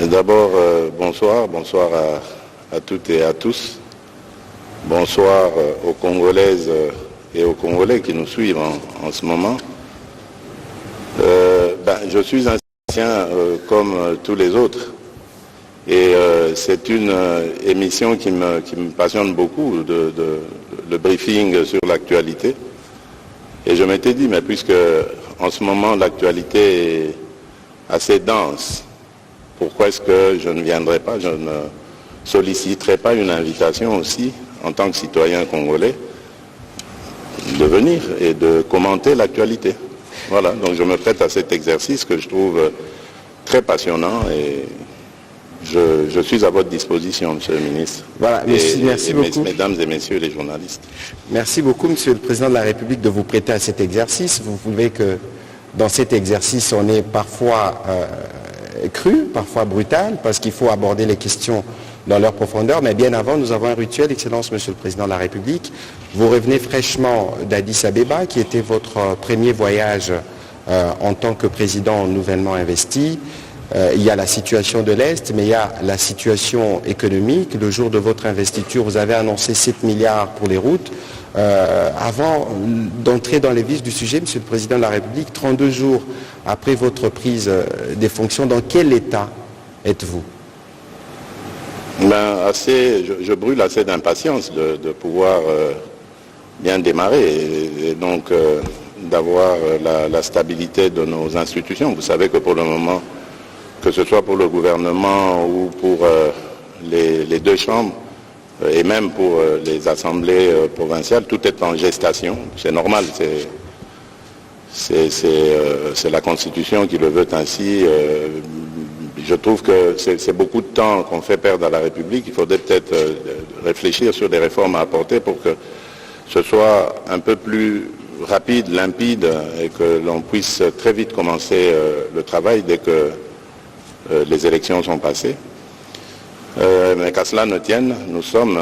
D'abord, bonsoir à toutes et à tous. Bonsoir aux Congolaises et aux Congolais qui nous suivent en ce moment. Je suis ancien comme tous les autres et c'est une émission qui me passionne beaucoup, le briefing sur l'actualité. Et je m'étais dit, mais puisque en ce moment l'actualité est assez dense, pourquoi est-ce que je ne viendrai pas, je ne solliciterai pas une invitation aussi, en tant que citoyen congolais, de venir et de commenter l'actualité. Voilà, donc je me prête à cet exercice que je trouve très passionnant et je suis à votre disposition, Monsieur le ministre. Voilà, merci beaucoup. Mesdames et messieurs les journalistes. Merci beaucoup, Monsieur le Président de la République, de vous prêter à cet exercice. Vous voulez que dans cet exercice, on est parfois cru, parfois brutal, parce qu'il faut aborder les questions dans leur profondeur. Mais bien avant, nous avons un rituel, Excellence, Monsieur le Président de la République. Vous revenez fraîchement d'Addis Abeba, qui était votre premier voyage en tant que président nouvellement investi. Il y a la situation de l'Est, mais il y a la situation économique. Le jour de votre investiture, vous avez annoncé 7 milliards pour les routes. Avant d'entrer dans les vifs du sujet, Monsieur le Président de la République, 32 jours après votre prise des fonctions, dans quel état êtes-vous? Je brûle assez d'impatience de pouvoir bien démarrer et donc d'avoir la stabilité de nos institutions. Vous savez que pour le moment, que ce soit pour le gouvernement ou pour les deux chambres, et même pour les assemblées provinciales, tout est en gestation. C'est normal, c'est la Constitution qui le veut ainsi. Je trouve que c'est beaucoup de temps qu'on fait perdre à la République. Il faudrait peut-être réfléchir sur des réformes à apporter pour que ce soit un peu plus rapide, limpide, et que l'on puisse très vite commencer le travail dès que les élections sont passées. Mais qu'à cela ne tienne, nous sommes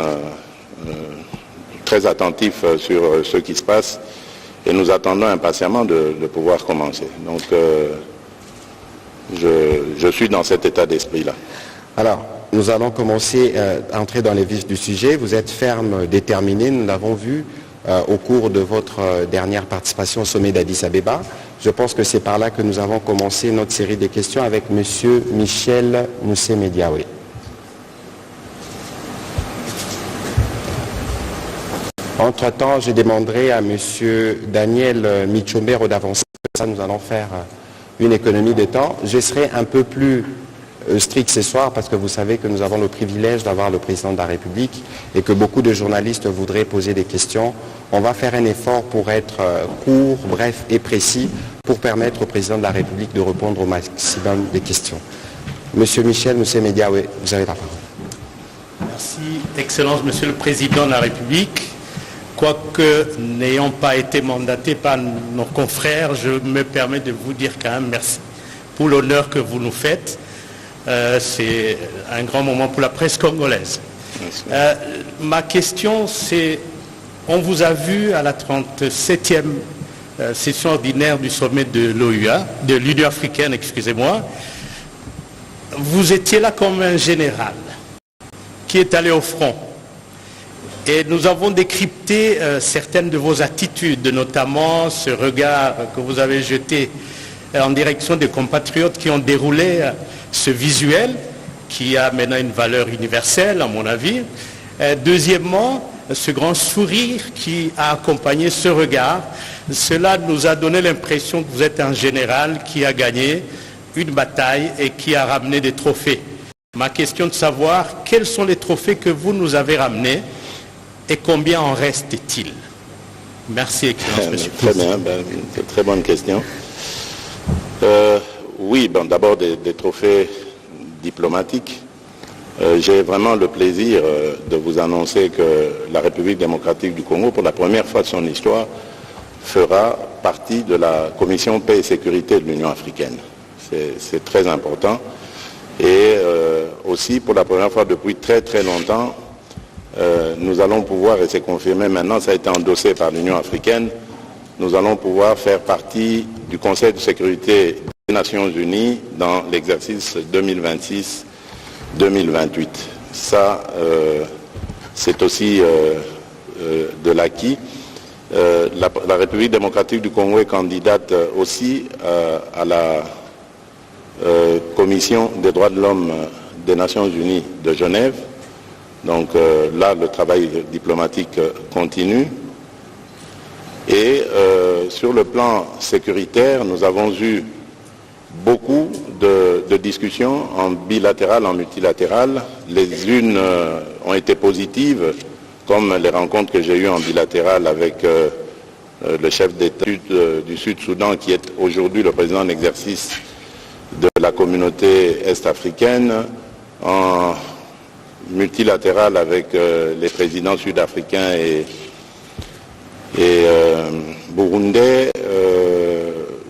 très attentifs sur ce qui se passe et nous attendons impatiemment de pouvoir commencer. Donc je suis dans cet état d'esprit-là. Alors, nous allons commencer à entrer dans les vifs du sujet. Vous êtes ferme, déterminé, nous l'avons vu au cours de votre dernière participation au sommet d'Addis Abeba. Je pense que c'est par là que nous avons commencé notre série de questions avec M. Michel Moussé-Mediawe. Entre-temps, je demanderai à M. Daniel Michombero d'avancer. Ça, nous allons faire une économie de temps. Je serai un peu plus strict ce soir parce que vous savez que nous avons le privilège d'avoir le président de la République et que beaucoup de journalistes voudraient poser des questions. On va faire un effort pour être court, bref et précis pour permettre au président de la République de répondre au maximum des questions. Monsieur Michel Moussé-Mediawe, vous avez la parole. Merci, Excellence, Monsieur le Président de la République. Quoique n'ayant pas été mandaté par nos confrères, je me permets de vous dire quand même merci pour l'honneur que vous nous faites. C'est un grand moment pour la presse congolaise. Ma question, c'est, on vous a vu à la 37e session ordinaire du sommet de l'OUA, de l'Union africaine, excusez-moi. Vous étiez là comme un général qui est allé au front. Et nous avons décrypté certaines de vos attitudes, notamment ce regard que vous avez jeté en direction des compatriotes qui ont déroulé ce visuel, qui a maintenant une valeur universelle, à mon avis. Deuxièmement, ce grand sourire qui a accompagné ce regard, cela nous a donné l'impression que vous êtes un général qui a gagné une bataille et qui a ramené des trophées. Ma question est de savoir quels sont les trophées que vous nous avez ramenés et combien en reste-t-il? Merci, Excellence, Monsieur le Président. Très bien, c'est une très bonne question. Oui, d'abord des trophées diplomatiques. J'ai vraiment le plaisir de vous annoncer que la République démocratique du Congo, pour la première fois de son histoire, fera partie de la Commission paix et sécurité de l'Union africaine. C'est très important. Et aussi, pour la première fois depuis très très longtemps, nous allons pouvoir, et c'est confirmé maintenant, ça a été endossé par l'Union africaine, nous allons pouvoir faire partie du Conseil de sécurité des Nations Unies dans l'exercice 2026-2028. Ça, c'est aussi de l'acquis. La République démocratique du Congo est candidate aussi à la Commission des droits de l'homme des Nations Unies de Genève. Donc là, le travail diplomatique continue. Et sur le plan sécuritaire, nous avons eu beaucoup de discussions en bilatéral, en multilatéral. Les unes ont été positives, comme les rencontres que j'ai eues en bilatéral avec le chef d'État du Sud-Soudan, qui est aujourd'hui le président en exercice de la communauté est-africaine, en multilatéral avec les présidents sud-africains et burundais.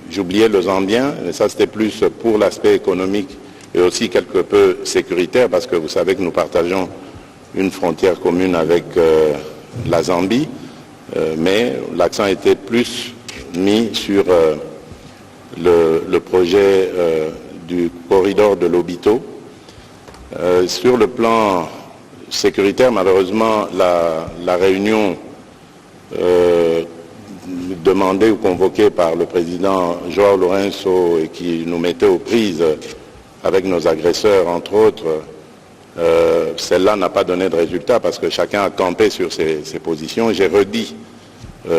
J'oubliais le Zambien, mais ça c'était plus pour l'aspect économique et aussi quelque peu sécuritaire, parce que vous savez que nous partageons une frontière commune avec la Zambie, mais l'accent était plus mis sur le projet du corridor de Lobito. Sur le plan sécuritaire, malheureusement, la réunion demandée ou convoquée par le président João Lourenço et qui nous mettait aux prises avec nos agresseurs, entre autres, celle-là n'a pas donné de résultat parce que chacun a campé sur ses positions. J'ai redit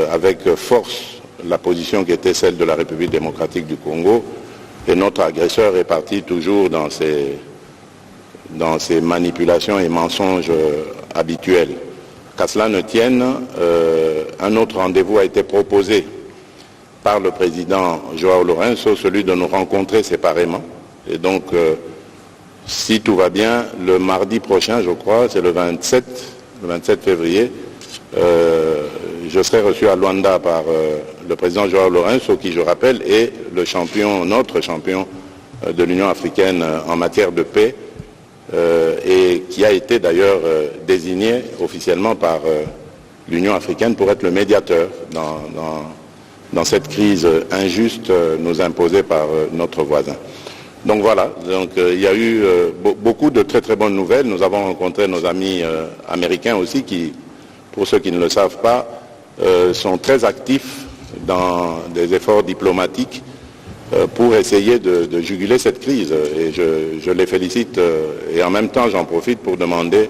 avec force la position qui était celle de la République démocratique du Congo, et notre agresseur est parti toujours dans ses manipulations et mensonges habituels. Qu'à cela ne tienne, un autre rendez-vous a été proposé par le président João Lourenço, celui de nous rencontrer séparément. Et donc, si tout va bien, le mardi prochain, je crois, c'est le 27 février, je serai reçu à Luanda par le président João Lourenço, qui, je rappelle, est notre champion de l'Union africaine en matière de paix, et qui a été d'ailleurs désigné officiellement par l'Union africaine pour être le médiateur dans cette crise injuste nous imposée par notre voisin. Donc voilà, il y a eu beaucoup de très très bonnes nouvelles. Nous avons rencontré nos amis américains aussi qui, pour ceux qui ne le savent pas, sont très actifs dans des efforts diplomatiques pour essayer de juguler cette crise. Et je les félicite et en même temps j'en profite pour demander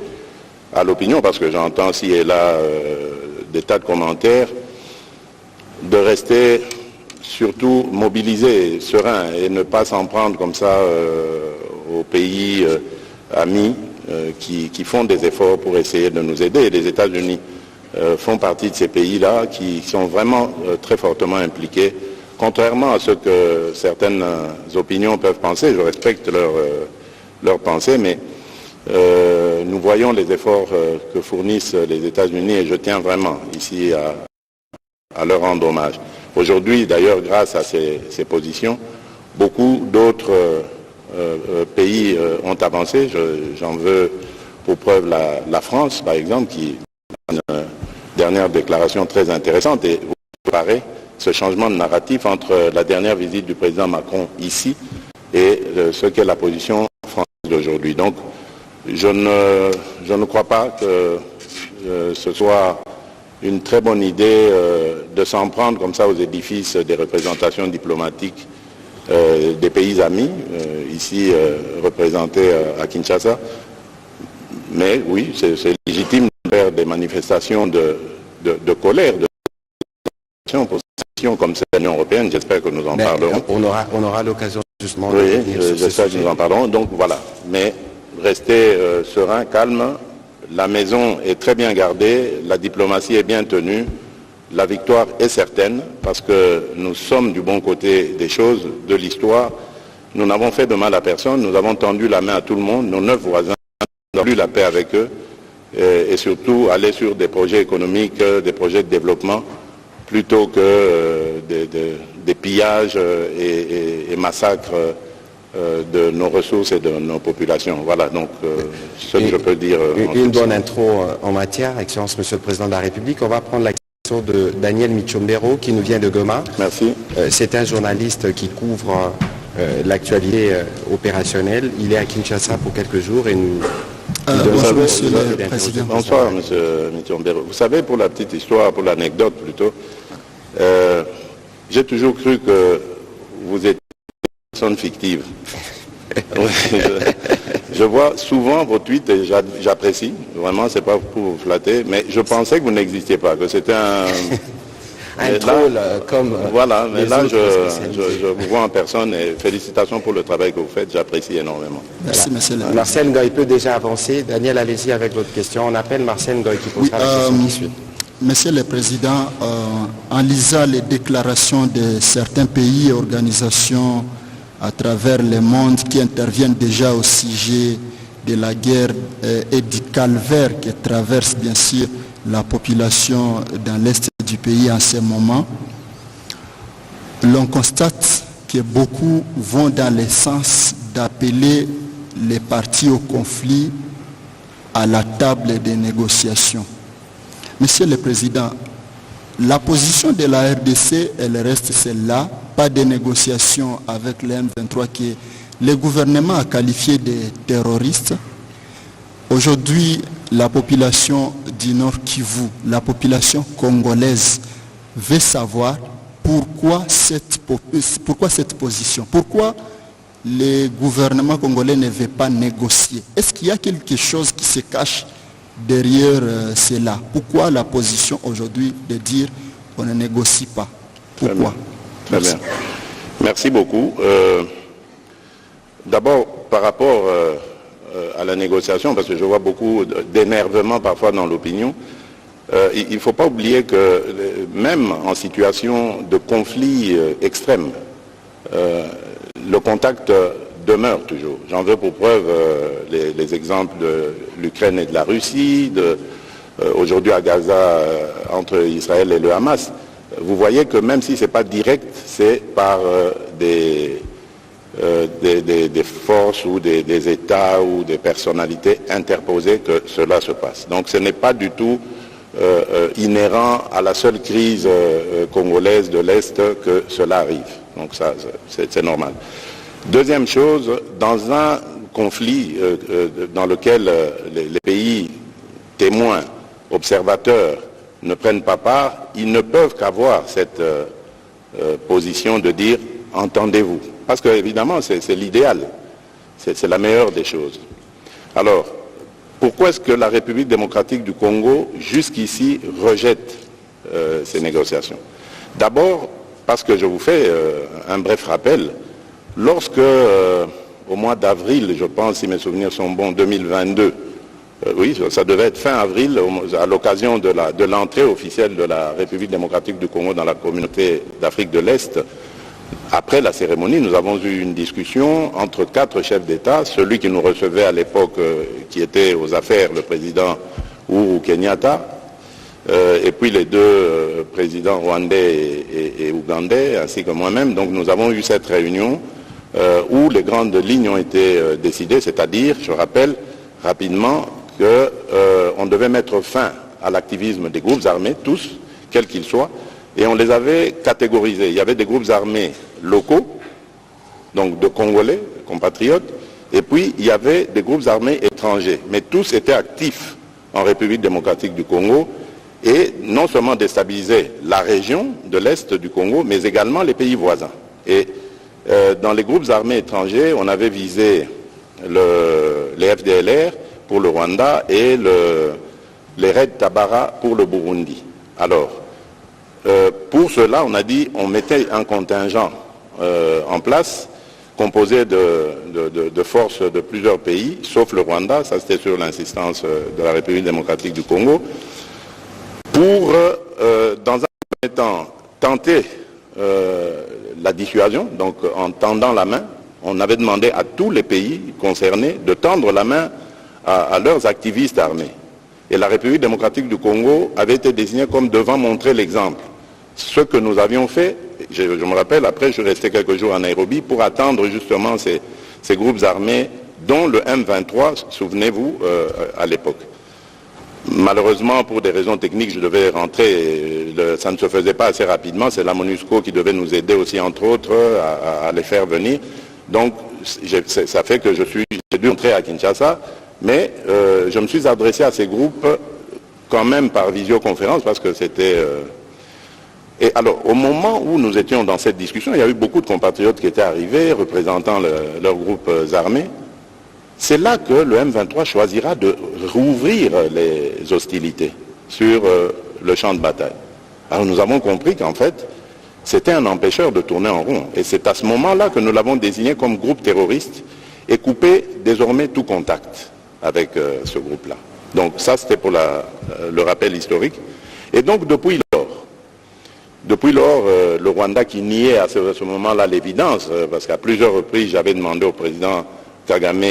à l'opinion, parce que j'entends ci et là des tas de commentaires, de rester surtout mobilisé, serein et ne pas s'en prendre comme ça aux pays amis qui font des efforts pour essayer de nous aider. Et les États-Unis font partie de ces pays-là qui sont vraiment très fortement impliqués. Contrairement à ce que certaines opinions peuvent penser, je respecte leur pensée, mais nous voyons les efforts que fournissent les États-Unis et je tiens vraiment ici à leur rendre hommage. Aujourd'hui, d'ailleurs, grâce à ces positions, beaucoup d'autres pays ont avancé. J'en veux pour preuve la France, par exemple, qui a une dernière déclaration très intéressante et vous comparez ce changement de narratif entre la dernière visite du président Macron ici et ce qu'est la position française d'aujourd'hui. Donc, je ne crois pas que ce soit une très bonne idée de s'en prendre comme ça aux édifices des représentations diplomatiques des pays amis, ici représentés à Kinshasa. Mais oui, c'est légitime de faire des manifestations de colère, de pour comme c'est l'Union européenne, j'espère que nous en parlerons. On aura l'occasion justement de revenir sur ce sujet. Que nous en parlerons, donc voilà. Mais restez serein, calme. La maison est très bien gardée, la diplomatie est bien tenue, la victoire est certaine parce que nous sommes du bon côté des choses, de l'histoire. Nous n'avons fait de mal à personne, nous avons tendu la main à tout le monde, nos 9 voisins, nous avons eu la paix avec eux et surtout aller sur des projets économiques, des projets de développement plutôt que des pillages et massacres de nos ressources et de nos populations. Voilà donc ce que je peux dire. Une bonne intro en matière, Excellence Monsieur le Président de la République. On va prendre la question de Daniel Michombero qui nous vient de Goma. Merci. C'est un journaliste qui couvre l'actualité opérationnelle. Il est à Kinshasa pour quelques jours et nous... Bonjour, Monsieur le Président. Bonsoir, Monsieur Mitombero. Vous savez, pour la petite histoire, pour l'anecdote plutôt, j'ai toujours cru que vous étiez une personne fictive. Je vois souvent vos tweets et j'apprécie, vraiment, c'est pas pour vous flatter, mais je pensais que vous n'existiez pas, que c'était un troll comme... Voilà, mais là, je vous vois en personne et félicitations pour le travail que vous faites, j'apprécie énormément. Merci, Monsieur le Président. Marcel Ngoy peut déjà avancer. Daniel, allez-y avec votre question. On appelle Marcel Ngoy qui posera la question qui suit. Monsieur le Président, en lisant les déclarations de certains pays et organisations à travers le monde qui interviennent déjà au sujet de la guerre et du calvaire qui traverse bien sûr la population dans l'est du pays en ce moment, l'on constate que beaucoup vont dans le sens d'appeler les parties au conflit à la table des négociations. Monsieur le Président, la position de la RDC, elle reste celle-là, pas de négociations avec les M23 que le gouvernement a qualifié de terroristes. Aujourd'hui, la population du Nord Kivu, la population congolaise veut savoir pourquoi cette position, pourquoi le gouvernement congolais ne veut pas négocier. Est-ce qu'il y a quelque chose qui se cache derrière cela? Pourquoi la position aujourd'hui de dire on ne négocie pas? Pourquoi? Très bien. Merci beaucoup. D'abord, par rapport à la négociation, parce que je vois beaucoup d'énervement parfois dans l'opinion, il ne faut pas oublier que même en situation de conflit extrême, le contact demeure toujours. J'en veux pour preuve les exemples de l'Ukraine et de la Russie, aujourd'hui à Gaza entre Israël et le Hamas. Vous voyez que même si ce n'est pas direct, c'est par des forces ou des États ou des personnalités interposées que cela se passe. Donc ce n'est pas du tout inhérent à la seule crise congolaise de l'Est que cela arrive. Donc ça, c'est normal. Deuxième chose, dans un conflit dans lequel les pays témoins, observateurs, ne prennent pas part, ils ne peuvent qu'avoir cette position de dire « entendez-vous ». Parce que, évidemment, c'est l'idéal, c'est la meilleure des choses. Alors, pourquoi est-ce que la République démocratique du Congo, jusqu'ici, rejette ces négociations? D'abord, parce que je vous fais un bref rappel, lorsque, au mois d'avril, je pense, si mes souvenirs sont bons, 2022, oui, ça devait être fin avril, à l'occasion de l'entrée officielle de la République démocratique du Congo dans la communauté d'Afrique de l'Est. Après la cérémonie, nous avons eu une discussion entre 4 chefs d'État, celui qui nous recevait à l'époque, qui était aux affaires, le président Uhuru Kenyatta, et puis les 2 présidents rwandais et ougandais, ainsi que moi-même. Donc nous avons eu cette réunion où les grandes lignes ont été décidées, c'est-à-dire, je rappelle rapidement, qu'on devait mettre fin à l'activisme des groupes armés, tous, quels qu'ils soient, et on les avait catégorisés. Il y avait des groupes armés locaux, donc de Congolais, compatriotes, et puis il y avait des groupes armés étrangers, mais tous étaient actifs en République démocratique du Congo, et non seulement déstabilisaient la région de l'Est du Congo, mais également les pays voisins. Et dans les groupes armés étrangers, on avait visé les FDLR pour le Rwanda et les Red Tabara pour le Burundi. Alors, pour cela, on a dit on mettait un contingent en place composé de forces de plusieurs pays, sauf le Rwanda, ça c'était sur l'insistance de la République démocratique du Congo, pour, dans un premier temps, tenter la dissuasion, donc en tendant la main. On avait demandé à tous les pays concernés de tendre la main à leurs activistes armés. Et la République démocratique du Congo avait été désignée comme devant montrer l'exemple. Ce que nous avions fait, je me rappelle, après je suis resté quelques jours à Nairobi pour attendre justement ces groupes armés, dont le M23, souvenez-vous, à l'époque. Malheureusement, pour des raisons techniques, je devais rentrer, ça ne se faisait pas assez rapidement, c'est la MONUSCO qui devait nous aider aussi, entre autres, à les faire venir. Donc, ça fait que j'ai dû entrer à Kinshasa, mais je me suis adressé à ces groupes quand même par visioconférence parce que c'était... Et alors, au moment où nous étions dans cette discussion, il y a eu beaucoup de compatriotes qui étaient arrivés, représentant leurs groupes armés. C'est là que le M23 choisira de rouvrir les hostilités sur le champ de bataille. Alors nous avons compris qu'en fait, c'était un empêcheur de tourner en rond. Et c'est à ce moment-là que nous l'avons désigné comme groupe terroriste et coupé désormais tout contact avec ce groupe-là. Donc ça, c'était pour le rappel historique. Et donc depuis lors, le Rwanda qui niait à ce moment-là l'évidence, parce qu'à plusieurs reprises, j'avais demandé au président Kagame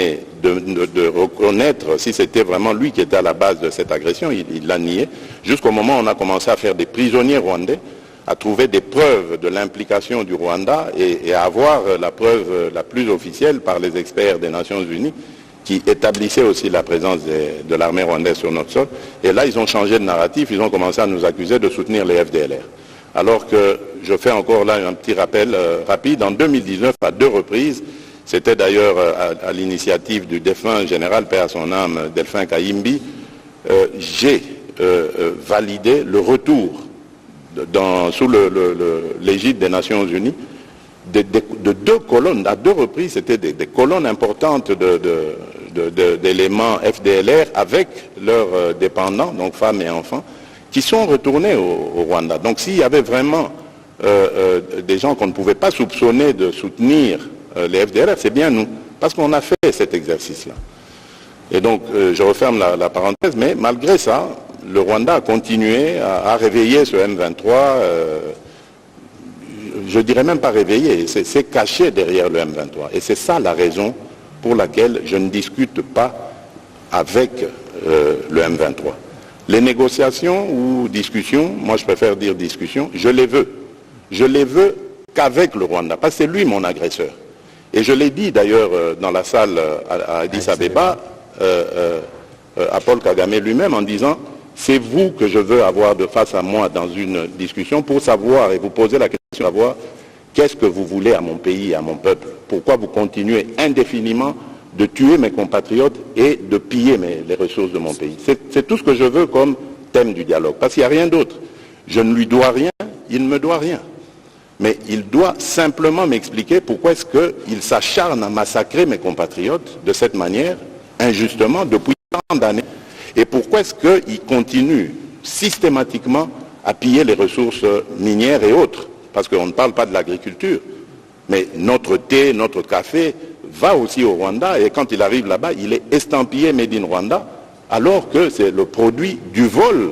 de reconnaître si c'était vraiment lui qui était à la base de cette agression, il l'a nié, jusqu'au moment où on a commencé à faire des prisonniers rwandais, à trouver des preuves de l'implication du Rwanda et à avoir la preuve la plus officielle par les experts des Nations Unies qui établissaient aussi la présence de l'armée rwandaise sur notre sol. Et là, ils ont changé de narratif, ils ont commencé à nous accuser de soutenir les FDLR. Alors que je fais encore là un petit rappel rapide, en 2019, à 2 reprises, c'était d'ailleurs à l'initiative du défunt général, paix à son âme, Delphin Kayimbi, j'ai validé le retour sous l'égide des Nations Unies de 2 colonnes, à 2 reprises, c'était des colonnes importantes d'éléments FDLR avec leurs dépendants, donc femmes et enfants, qui sont retournés au Rwanda. Donc s'il y avait vraiment des gens qu'on ne pouvait pas soupçonner de soutenir les FDLR, c'est bien nous, parce qu'on a fait cet exercice-là. Et donc, je referme la parenthèse, mais malgré ça, le Rwanda a continué à réveiller ce M23, je dirais même pas réveiller, c'est caché derrière le M23. Et c'est ça la raison pour laquelle je ne discute pas avec le M23. Les négociations ou discussions, moi je préfère dire discussions, je les veux. Je les veux qu'avec le Rwanda, parce que c'est lui mon agresseur. Et je l'ai dit d'ailleurs dans la salle à Addis Abeba, à Paul Kagame lui-même, en disant c'est vous que je veux avoir de face à moi dans une discussion pour savoir et vous poser la question de savoir qu'est-ce que vous voulez à mon pays, à mon peuple. Pourquoi vous continuez indéfiniment de tuer mes compatriotes et de piller les ressources de mon pays. C'est tout ce que je veux comme thème du dialogue, parce qu'il n'y a rien d'autre. Je ne lui dois rien, il ne me doit rien. Mais il doit simplement m'expliquer pourquoi est-ce qu'il s'acharne à massacrer mes compatriotes de cette manière, injustement, depuis tant d'années. Et pourquoi est-ce qu'il continue systématiquement à piller les ressources minières et autres. Parce qu'on ne parle pas de l'agriculture. Mais notre thé, notre café va aussi au Rwanda. Et quand il arrive là-bas, il est estampillé Made in Rwanda, alors que c'est le produit du vol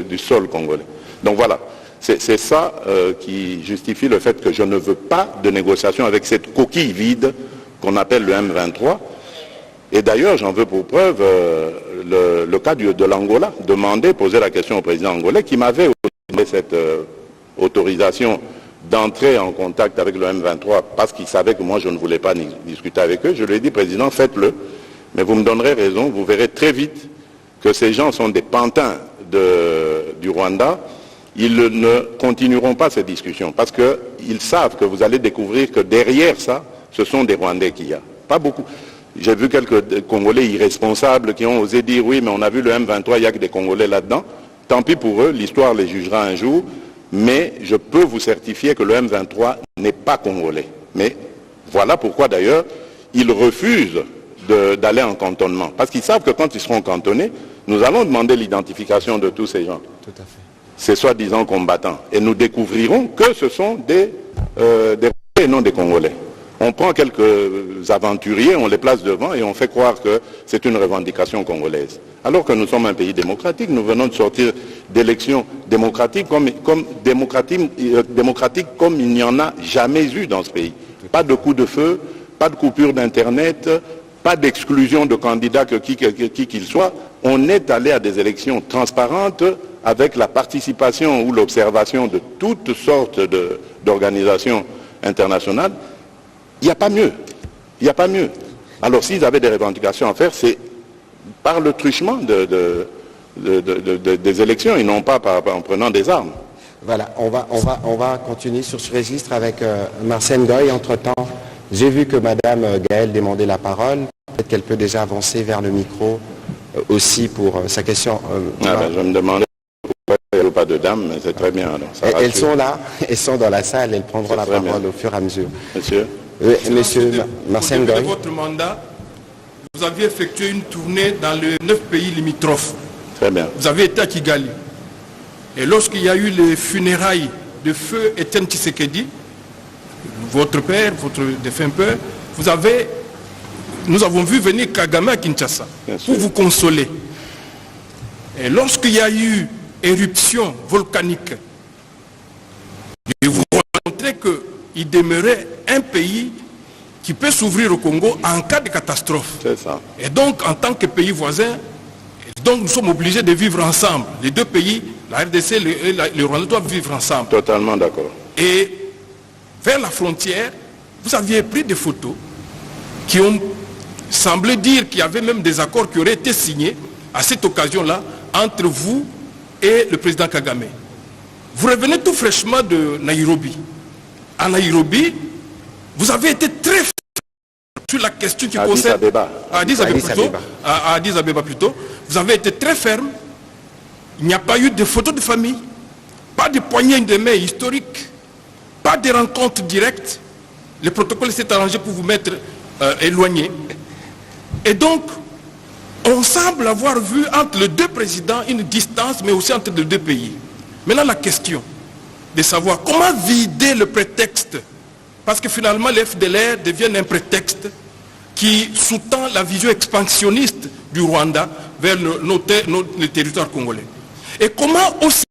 du sol congolais. Donc voilà. C'est ça qui justifie le fait que je ne veux pas de négociation avec cette coquille vide qu'on appelle le M23. Et d'ailleurs, j'en veux pour preuve le cas de l'Angola, poser la question au président angolais qui m'avait donné cette autorisation d'entrer en contact avec le M23 parce qu'il savait que moi je ne voulais pas discuter avec eux. Je lui ai dit, président, faites-le, mais vous me donnerez raison, vous verrez très vite que ces gens sont des pantins du Rwanda. Ils ne continueront pas ces discussions parce qu'ils savent que vous allez découvrir que derrière ça, ce sont des Rwandais qu'il y a. Pas beaucoup. J'ai vu quelques Congolais irresponsables qui ont osé dire oui, mais on a vu le M23, il n'y a que des Congolais là-dedans. Tant pis pour eux, l'histoire les jugera un jour. Mais je peux vous certifier que le M23 n'est pas congolais. Mais voilà pourquoi d'ailleurs, ils refusent d'aller en cantonnement. Parce qu'ils savent que quand ils seront cantonnés, nous allons demander l'identification de tous ces gens. Tout à fait. Ces soi-disant combattants. Et nous découvrirons que ce sont des Rwandais et non des Congolais. On prend quelques aventuriers, on les place devant et on fait croire que c'est une revendication congolaise. Alors que nous sommes un pays démocratique, nous venons de sortir d'élections démocratiques comme il n'y en a jamais eu dans ce pays. Pas de coup de feu, pas de coupure d'Internet, pas d'exclusion de candidats qui qu'ils soient. On est allé à des élections transparentes avec la participation ou l'observation de toutes sortes d'organisations internationales. Il n'y a pas mieux. Il n'y a pas mieux. Alors s'ils avaient des revendications à faire, c'est par le truchement des élections et non pas en prenant des armes. Voilà, on va continuer sur ce registre avec Marcel Ngoy. Entre-temps, j'ai vu que Madame Gaëlle demandait la parole. Peut-être qu'elle peut déjà avancer vers le micro aussi pour sa question. Je me demandais pourquoi il n'y a pas de dames, mais c'est très bien. Alors, elles sont là, elles sont dans la salle, elles prendront la parole au fur et à mesure. Monsieur Monsieur Marcel Ngoy. Dans votre mandat, vous aviez effectué une tournée dans les 9 pays limitrophes. Très bien. Vous avez été à Kigali. Et lorsqu'il y a eu les funérailles de feu Étienne Tshisekedi, votre père, votre défunt père, nous avons vu venir Kagame à Kinshasa pour vous consoler. Et lorsqu'il y a eu éruption volcanique, je vous montrer qu'il demeurait un pays qui peut s'ouvrir au Congo en cas de catastrophe. C'est ça. Et donc, en tant que pays voisin, donc nous sommes obligés de vivre ensemble. Les deux pays, la RDC et le Rwanda doivent vivre ensemble. Totalement d'accord. Et vers la frontière, vous aviez pris des photos qui ont semblé dire qu'il y avait même des accords qui auraient été signés à cette occasion-là entre vous et le président Kagame. Vous revenez tout fraîchement de Nairobi. À Nairobi, vous avez été très ferme sur la question qui concerne... À Addis Abeba plutôt. Vous avez été très ferme. Il n'y a pas eu de photos de famille, pas de poignées de main historiques, pas de rencontres directes. Le protocole s'est arrangé pour vous mettre éloigné. Et donc, on semble avoir vu entre les deux présidents une distance, mais aussi entre les deux pays. Maintenant, la question de savoir comment vider le prétexte, parce que finalement, les FDLR deviennent un prétexte qui sous-tend la vision expansionniste du Rwanda vers le territoire congolais. Et comment aussi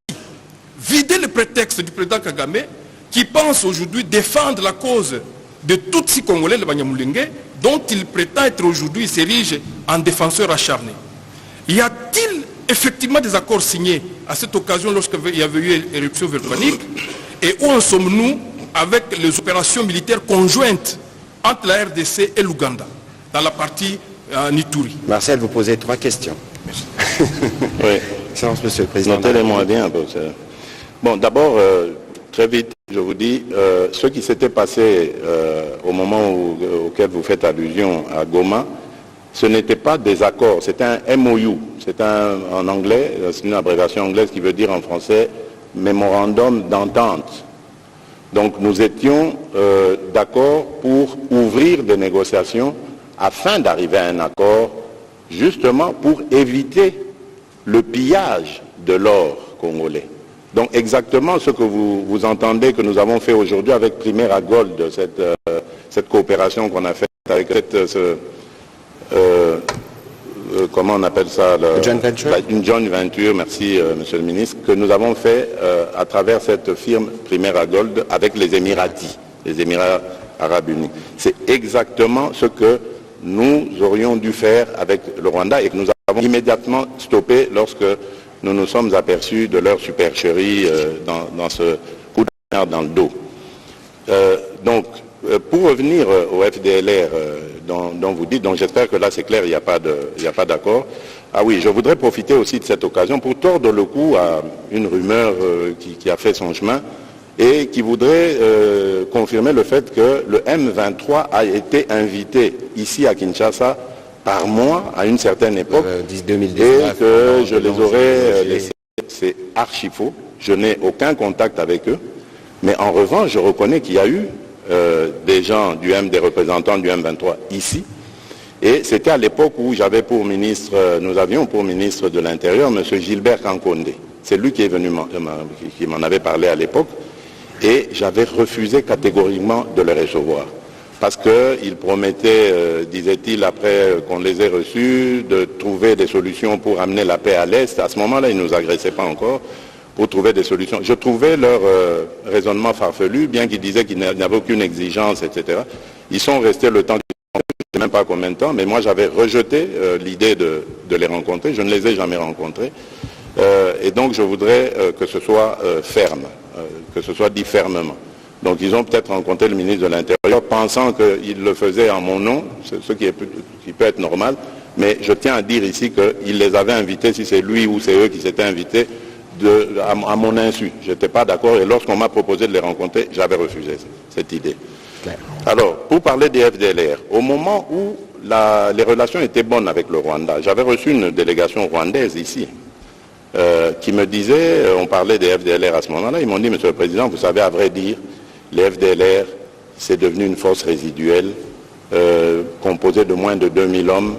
vider le prétexte du président Kagame qui pense aujourd'hui défendre la cause de Tutsi congolais, le Banyamulenge, dont il prétend être aujourd'hui, s'érige en défenseur acharné. Y a-t-il effectivement des accords signés à cette occasion lorsqu'il y avait eu éruption volcanique? Et où en sommes-nous avec les opérations militaires conjointes entre la RDC et l'Ouganda, dans la partie Nituri? Marcel, vous posez 3 questions. Oui. Excellence, Monsieur le Président. Notez-les-moi bien. Bon, d'abord, très vite, je vous dis, ce qui s'était passé au moment auquel vous faites allusion à Goma, ce n'était pas des accords, c'était un MOU. C'est en anglais, c'est une abréviation anglaise qui veut dire en français Mémorandum d'entente. Donc nous étions d'accord pour ouvrir des négociations afin d'arriver à un accord, justement pour éviter le pillage de l'or congolais. Donc exactement ce que vous entendez que nous avons fait aujourd'hui avec Primera Gold, cette coopération qu'on a faite avec comment on appelle ça, joint venture. Une joint venture, merci Monsieur le Ministre, que nous avons fait à travers cette firme Primera Gold avec les Émiratis, les Émirats Arabes Unis. C'est exactement ce que nous aurions dû faire avec le Rwanda et que nous avons immédiatement stoppé lorsque nous nous sommes aperçus de leur supercherie dans ce coup de poignard dans le dos. Donc, pour revenir au FDLR dont vous dites, donc j'espère que là c'est clair, il n'y a pas d'accord. Ah oui, je voudrais profiter aussi de cette occasion pour tordre le cou à une rumeur qui a fait son chemin et qui voudrait confirmer le fait que le M23 a été invité ici à Kinshasa par moi à une certaine époque 2019, et que je les aurais laissés. C'est archi faux. Je n'ai aucun contact avec eux. Mais en revanche, je reconnais qu'il y a eu des représentants du M23 ici. Et c'était à l'époque où j'avais nous avions pour ministre de l'Intérieur M. Gilbert Kankonde. C'est lui qui est venu, qui m'en avait parlé à l'époque. Et j'avais refusé catégoriquement de le recevoir. Parce qu'il promettait, disait-il, après qu'on les ait reçus, de trouver des solutions pour amener la paix à l'Est. À ce moment-là, ils ne nous agressaient pas encore, pour trouver des solutions. Je trouvais leur raisonnement farfelu, bien qu'ils disaient qu'il n'y avait aucune exigence, etc. Ils sont restés le temps, je ne sais même pas combien de temps, mais moi j'avais rejeté l'idée de les rencontrer. Je ne les ai jamais rencontrés. Et donc je voudrais que ce soit ferme, que ce soit dit fermement. Donc ils ont peut-être rencontré le ministre de l'Intérieur pensant qu'il le faisait en mon nom, ce qui peut être normal, mais je tiens à dire ici qu'il les avait invités, si c'est lui ou c'est eux qui s'étaient invités, à mon insu. Je n'étais pas d'accord et lorsqu'on m'a proposé de les rencontrer, j'avais refusé cette idée. Alors, pour parler des FDLR, au moment où les relations étaient bonnes avec le Rwanda, j'avais reçu une délégation rwandaise ici qui me disait, on parlait des FDLR à ce moment-là, ils m'ont dit, Monsieur le Président, vous savez, à vrai dire, les FDLR, c'est devenu une force résiduelle composée de moins de 2000 hommes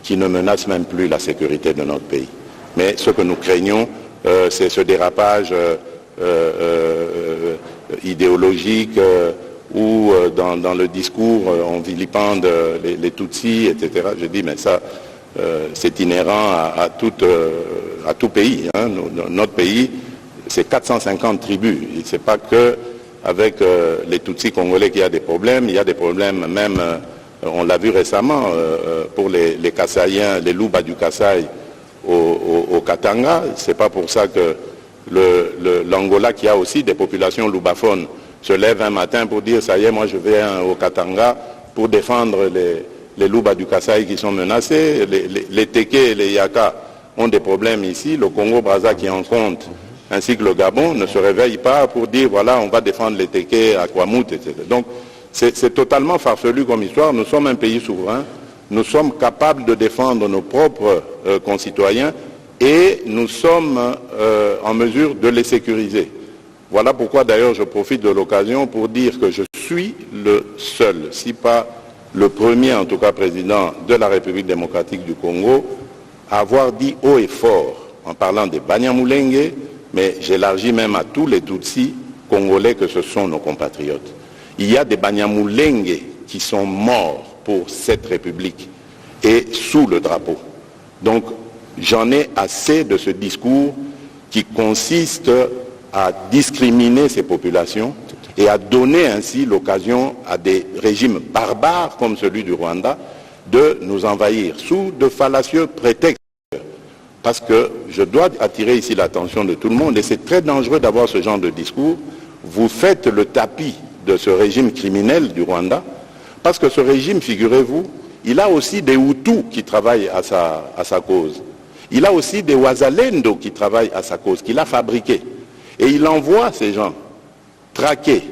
qui ne menacent même plus la sécurité de notre pays. Mais ce que nous craignons, c'est ce dérapage idéologique où dans le discours on vilipende les Tutsis, etc. Je dis mais ça c'est inhérent à tout pays. Hein. Notre pays, c'est 450 tribus. Ce n'est pas que avec les Tutsis congolais qu'il y a des problèmes. Il y a des problèmes même, on l'a vu récemment, pour les Kassaïens, les Luba du Kasaï au Katanga. C'est pas pour ça que l'Angola, qui a aussi des populations lubaphones, se lève un matin pour dire ça y est, moi je vais au Katanga pour défendre les Luba du Kasaï qui sont menacés. Les Teke et les Yaka ont des problèmes ici. Le Congo-Brazza qui en compte, ainsi que le Gabon, ne se réveille pas pour dire voilà, on va défendre les Teke à Kwamut, etc. Donc c'est totalement farfelu comme histoire. Nous sommes un pays souverain. Nous sommes capables de défendre nos propres concitoyens et nous sommes en mesure de les sécuriser. Voilà pourquoi d'ailleurs je profite de l'occasion pour dire que je suis le seul, si pas le premier en tout cas président de la République démocratique du Congo, à avoir dit haut et fort, en parlant des Banyamulenge, mais j'élargis même à tous les Tutsis congolais que ce sont nos compatriotes. Il y a des Banyamulenge qui sont morts pour cette République et sous le drapeau. Donc j'en ai assez de ce discours qui consiste à discriminer ces populations et à donner ainsi l'occasion à des régimes barbares comme celui du Rwanda de nous envahir sous de fallacieux prétextes. Parce que je dois attirer ici l'attention de tout le monde et c'est très dangereux d'avoir ce genre de discours. Vous faites le tapis de ce régime criminel du Rwanda parce que ce régime, figurez-vous, il a aussi des Hutus qui travaillent à sa cause. Il a aussi des Wazalendo qui travaillent à sa cause, qu'il a fabriqués. Et il envoie ces gens traquer,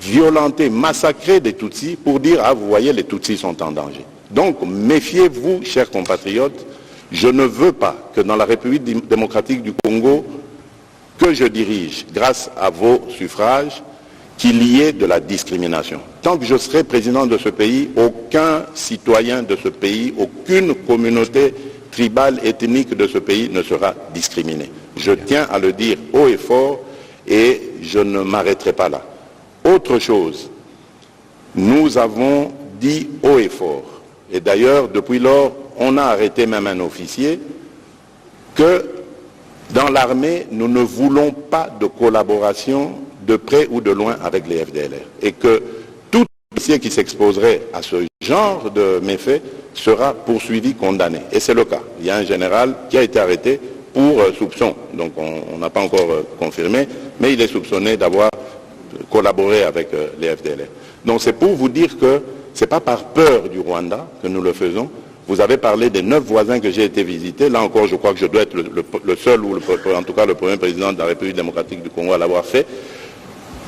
violenter, massacrer des Tutsis pour dire « Ah, vous voyez, les Tutsis sont en danger ». Donc, méfiez-vous, chers compatriotes, je ne veux pas que dans la République démocratique du Congo, que je dirige, grâce à vos suffrages, qu'il y ait de la discrimination. Tant que je serai président de ce pays, aucun citoyen de ce pays, aucune communauté tribale, ethnique de ce pays ne sera discriminé. Je tiens à le dire haut et fort et je ne m'arrêterai pas là. Autre chose, nous avons dit haut et fort, et d'ailleurs depuis lors, on a arrêté même un officier, que dans l'armée, nous ne voulons pas de collaboration de près ou de loin avec les FDLR. Et que tout officier qui s'exposerait à ce genre de méfaits sera poursuivi, condamné. Et c'est le cas. Il y a un général qui a été arrêté pour soupçon. Donc on n'a pas encore confirmé, mais il est soupçonné d'avoir collaboré avec les FDLR. Donc c'est pour vous dire que ce n'est pas par peur du Rwanda que nous le faisons. Vous avez parlé des 9 voisins que j'ai été visiter. Là encore, je crois que je dois être le seul, ou en tout cas le premier président de la République démocratique du Congo à l'avoir fait.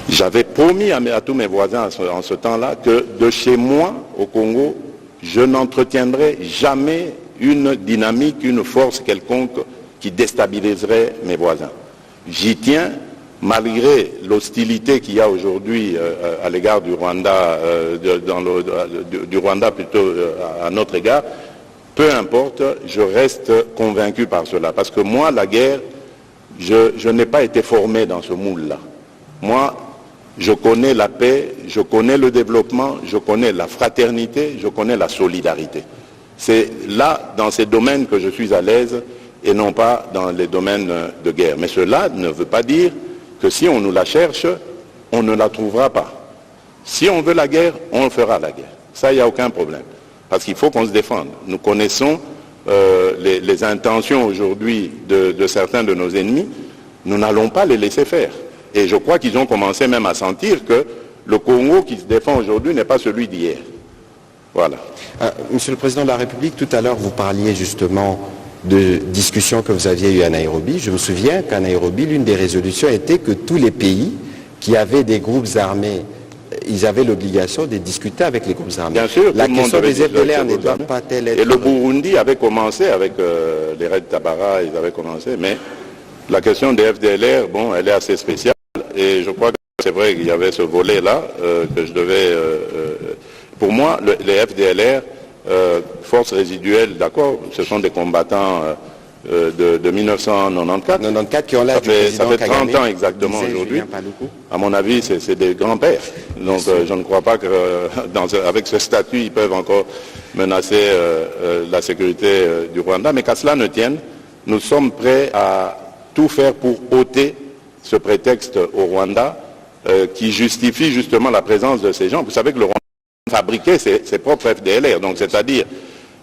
J'avais promis à tous mes voisins en ce temps-là que de chez moi, au Congo, je n'entretiendrai jamais une dynamique, une force quelconque qui déstabiliserait mes voisins. J'y tiens, malgré l'hostilité qu'il y a aujourd'hui à l'égard du Rwanda, du Rwanda plutôt à notre égard. Peu importe, je reste convaincu par cela. Parce que moi, la guerre, je n'ai pas été formé dans ce moule-là. Moi, je connais la paix, je connais le développement, je connais la fraternité, je connais la solidarité. C'est là, dans ces domaines, que je suis à l'aise et non pas dans les domaines de guerre. Mais cela ne veut pas dire que si on nous la cherche, on ne la trouvera pas. Si on veut la guerre, on fera la guerre. Ça, il n'y a aucun problème. Parce qu'il faut qu'on se défende. Nous connaissons les intentions aujourd'hui de certains de nos ennemis. Nous n'allons pas les laisser faire. Et je crois qu'ils ont commencé même à sentir que le Congo qui se défend aujourd'hui n'est pas celui d'hier. Voilà. Monsieur le Président de la République, tout à l'heure vous parliez justement de discussions que vous aviez eues à Nairobi. Je me souviens qu'à Nairobi, l'une des résolutions était que tous les pays qui avaient des groupes armés, ils avaient l'obligation de discuter avec les groupes armés. Bien sûr, la question des FDLR ne doit pas être... Et le Burundi avait commencé avec les raids Tabara, ils avaient commencé, mais la question des FDLR, bon, elle est assez spéciale, et je crois que c'est vrai qu'il y avait ce volet-là que je devais... pour moi, les FDLR, forces résiduelles, d'accord, ce sont des combattants de 1994. 94 qui ont l'âge du président Ça fait 30 Kagame, ans exactement aujourd'hui. À mon avis, c'est des grands-pères. Donc je ne crois pas qu'avec ce statut, ils peuvent encore menacer la sécurité du Rwanda. Mais qu'à cela ne tienne, nous sommes prêts à tout faire pour ôter ce prétexte au Rwanda qui justifie justement la présence de ces gens. Vous savez que le Rwanda fabriquait ses propres FDLR, donc c'est-à-dire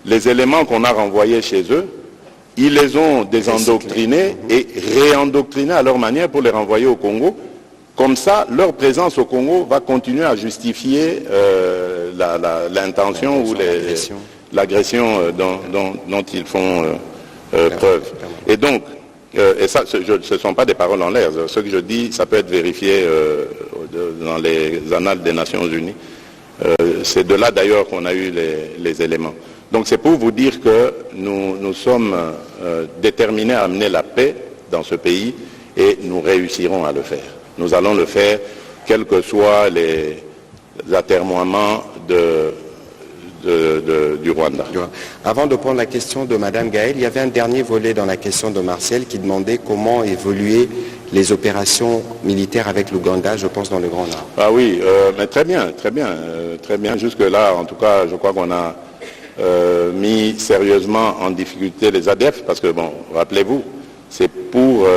les éléments qu'on a renvoyés chez eux, ils les ont désendoctrinés et réendoctrinés à leur manière pour les renvoyer au Congo. Comme ça, leur présence au Congo va continuer à justifier l'intention ou l'agression dont ils font preuve. Et donc, et ça, ce ne sont pas des paroles en l'air. Ce que je dis, ça peut être vérifié dans les annales des Nations Unies. C'est de là d'ailleurs qu'on a eu les éléments. Donc c'est pour vous dire que nous sommes déterminés à amener la paix dans ce pays et nous réussirons à le faire. Nous allons le faire quels que soient les atermoiements du Rwanda. Avant de prendre la question de Mme Gaëlle, il y avait un dernier volet dans la question de Martial qui demandait comment évoluer les opérations militaires avec l'Ouganda, je pense dans le Grand Nord. Ah oui, mais très bien, très bien, très bien. Jusque-là, en tout cas, je crois qu'on a mis sérieusement en difficulté les ADF, parce que, bon, rappelez-vous, c'est pour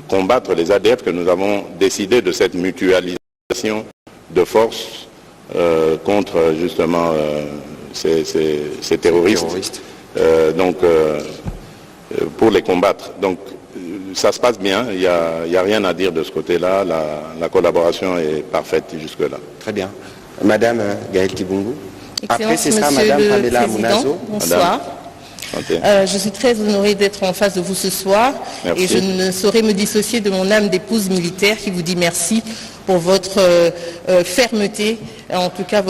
combattre les ADF que nous avons décidé de cette mutualisation de forces contre, justement, ces terroristes. Donc, pour les combattre. Donc, ça se passe bien, il n'y a rien à dire de ce côté-là, la collaboration est parfaite jusque-là. Très bien. Madame Gaëlle Kibungu. Après, ce sera Madame Pamela Mounazo. Bonsoir. Je suis très honorée d'être en face de vous ce soir. Merci. Et je ne saurais me dissocier de mon âme d'épouse militaire qui vous dit merci pour votre fermeté, en tout cas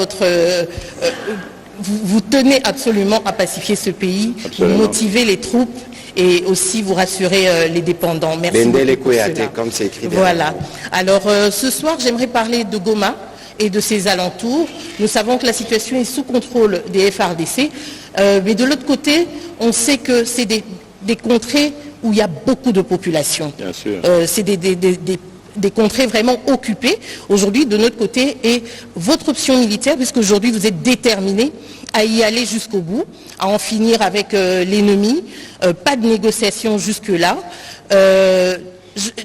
vous tenez absolument à pacifier ce pays, absolument. Vous motivez les troupes et aussi vous rassurez les dépendants. Merci beaucoup pour cela. Comme c'est écrit. Voilà. Alors ce soir, j'aimerais parler de Goma et de ses alentours. Nous savons que la situation est sous contrôle des FARDC, mais de l'autre côté, on sait que c'est des contrées où il y a beaucoup de population. Bien sûr. C'est des contrées vraiment occupées aujourd'hui de notre côté, et votre option militaire, puisque aujourd'hui vous êtes déterminés à y aller jusqu'au bout, à en finir avec l'ennemi, pas de négociation jusque-là.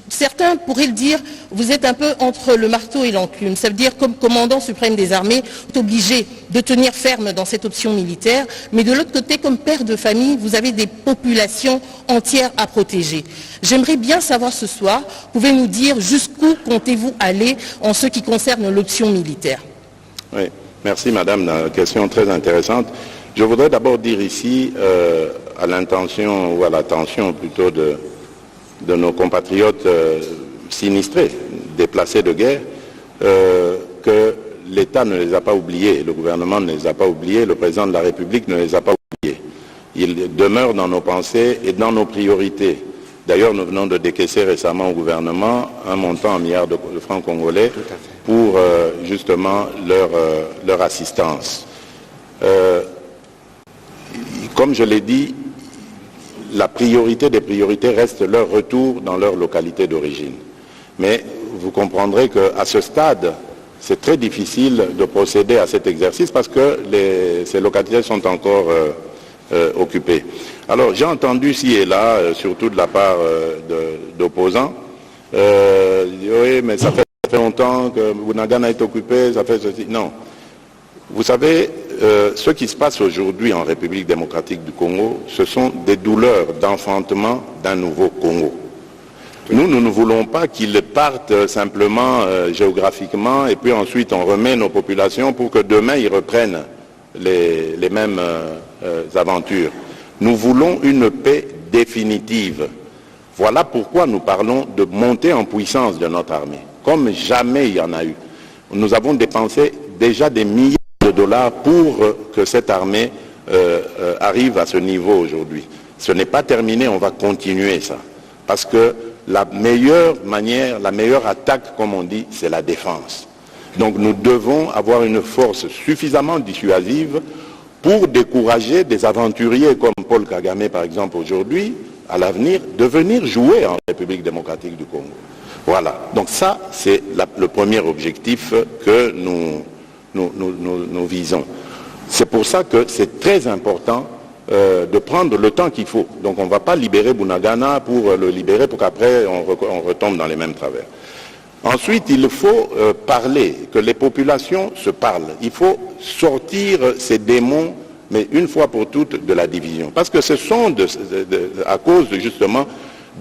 Certains pourraient le dire, vous êtes un peu entre le marteau et l'enclume. Ça veut dire, comme commandant suprême des armées, vous êtes obligé de tenir ferme dans cette option militaire, mais de l'autre côté, comme père de famille, vous avez des populations entières à protéger. J'aimerais bien savoir ce soir, pouvez nous dire jusqu'où comptez-vous aller en ce qui concerne l'option militaire? Oui, merci madame, une question très intéressante. Je voudrais d'abord dire ici, à l'intention ou à l'attention plutôt de nos compatriotes sinistrés, déplacés de guerre, que l'État ne les a pas oubliés, le gouvernement ne les a pas oubliés, le président de la République ne les a pas oubliés. Ils demeurent dans nos pensées et dans nos priorités. D'ailleurs, nous venons de décaisser récemment au gouvernement un montant en milliards de francs congolais pour justement leur assistance. Comme je l'ai dit, la priorité des priorités reste leur retour dans leur localité d'origine. Mais vous comprendrez qu'à ce stade, c'est très difficile de procéder à cet exercice parce que ces localités sont encore occupées. Alors j'ai entendu ici et là, surtout de la part d'opposants, oui, mais ça fait longtemps que Bunagana est occupé, ça fait ceci. Non. Vous savez, ce qui se passe aujourd'hui en République démocratique du Congo, ce sont des douleurs d'enfantement d'un nouveau Congo. Nous ne voulons pas qu'ils partent simplement géographiquement et puis ensuite on remet nos populations pour que demain ils reprennent les mêmes aventures. Nous voulons une paix définitive. Voilà pourquoi nous parlons de montée en puissance de notre armée, comme jamais il y en a eu. Nous avons dépensé déjà des milliards de dollars pour que cette armée arrive à ce niveau aujourd'hui. Ce n'est pas terminé, on va continuer ça. Parce que la meilleure manière, la meilleure attaque, comme on dit, c'est la défense. Donc nous devons avoir une force suffisamment dissuasive pour décourager des aventuriers comme Paul Kagame, par exemple, aujourd'hui, à l'avenir, de venir jouer en République démocratique du Congo. Voilà. Donc ça, c'est le premier objectif que nous visons. C'est pour ça que c'est très important de prendre le temps qu'il faut. Donc on ne va pas libérer Bunagana pour le libérer pour qu'après on retombe dans les mêmes travers. Ensuite, il faut parler, que les populations se parlent. Il faut sortir ces démons, mais une fois pour toutes, de la division. Parce que ce sont à cause justement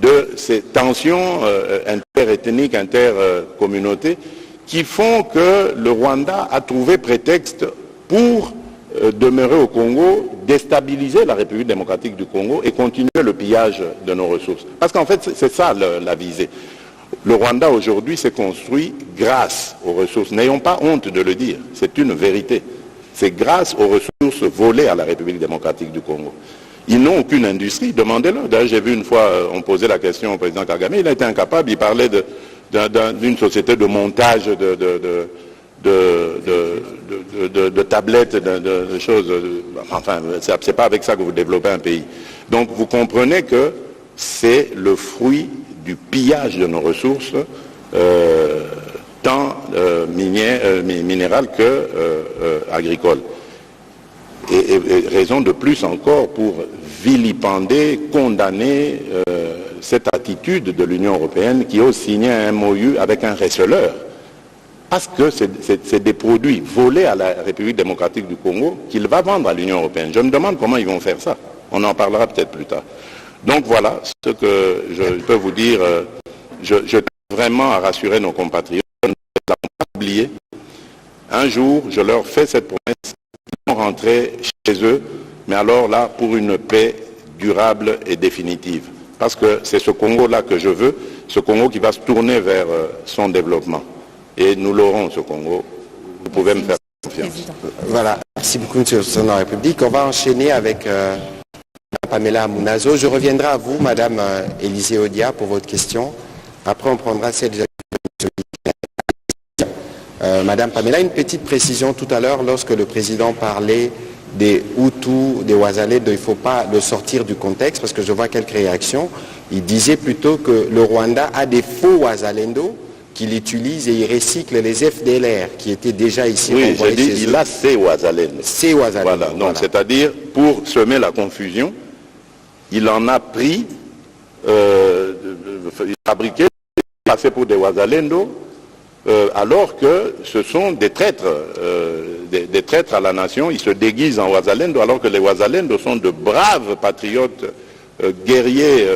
de ces tensions interethniques, intercommunautés, qui font que le Rwanda a trouvé prétexte pour demeurer au Congo, déstabiliser la République démocratique du Congo et continuer le pillage de nos ressources. Parce qu'en fait, c'est ça la visée. Le Rwanda aujourd'hui s'est construit grâce aux ressources. N'ayons pas honte de le dire, c'est une vérité. C'est grâce aux ressources volées à la République démocratique du Congo. Ils n'ont aucune industrie, demandez-leur. D'ailleurs, j'ai vu une fois, on posait la question au président Kagame, il a été incapable, il parlait d'une société de montage de tablettes, de choses. Enfin, c'est pas avec ça que vous développez un pays. Donc, vous comprenez que c'est le fruit du pillage de nos ressources, tant minérales que agricoles. Et raison de plus encore pour vilipender, condamner cette attitude de l'Union européenne qui ose signer un MOU avec un receleur. Parce que c'est des produits volés à la République démocratique du Congo qu'il va vendre à l'Union européenne. Je me demande comment ils vont faire ça. On en parlera peut-être plus tard. Donc voilà ce que je peux vous dire. Je tiens vraiment à rassurer nos compatriotes. Nous ne les avons pas oubliés. Un jour, je leur fais cette promesse. Ils vont rentrer chez eux, mais alors là, pour une paix durable et définitive. Parce que c'est ce Congo-là que je veux, ce Congo qui va se tourner vers son développement. Et nous l'aurons, ce Congo. Vous pouvez me faire confiance. Voilà. Merci beaucoup, M. le Président de la République. On va enchaîner avec Pamela Mounazo. Je reviendrai à vous, Madame Élisée Odia, pour votre question. Après, on prendra celle de Madame Pamela, une petite précision tout à l'heure, lorsque le Président parlait des Hutus, des Wazalendo, il ne faut pas le sortir du contexte, parce que je vois quelques réactions. Il disait plutôt que le Rwanda a des faux Wazalendo qu'il utilise et il recycle les FDLR qui étaient déjà ici. Oui, j'ai dit, il a ces Wazalendo. Ces Wazalendo. Voilà, donc c'est-à-dire, pour semer la confusion, il en a pris, fabriqué, passé pour des Wazalendo, alors que ce sont des traîtres, des traîtres à la nation. Ils se déguisent en Wazalendo, alors que les Wazalendo sont de braves patriotes, guerriers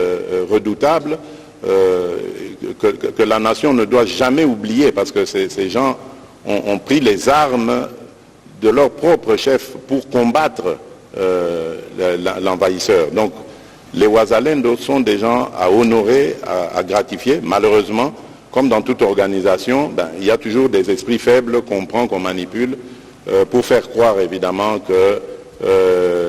redoutables, que la nation ne doit jamais oublier, parce que ces gens ont pris les armes de leur propre chef pour combattre l'envahisseur. Donc les Wazalendo sont des gens à honorer, à gratifier. Malheureusement, comme dans toute organisation, il y a toujours des esprits faibles qu'on prend, qu'on manipule, pour faire croire évidemment que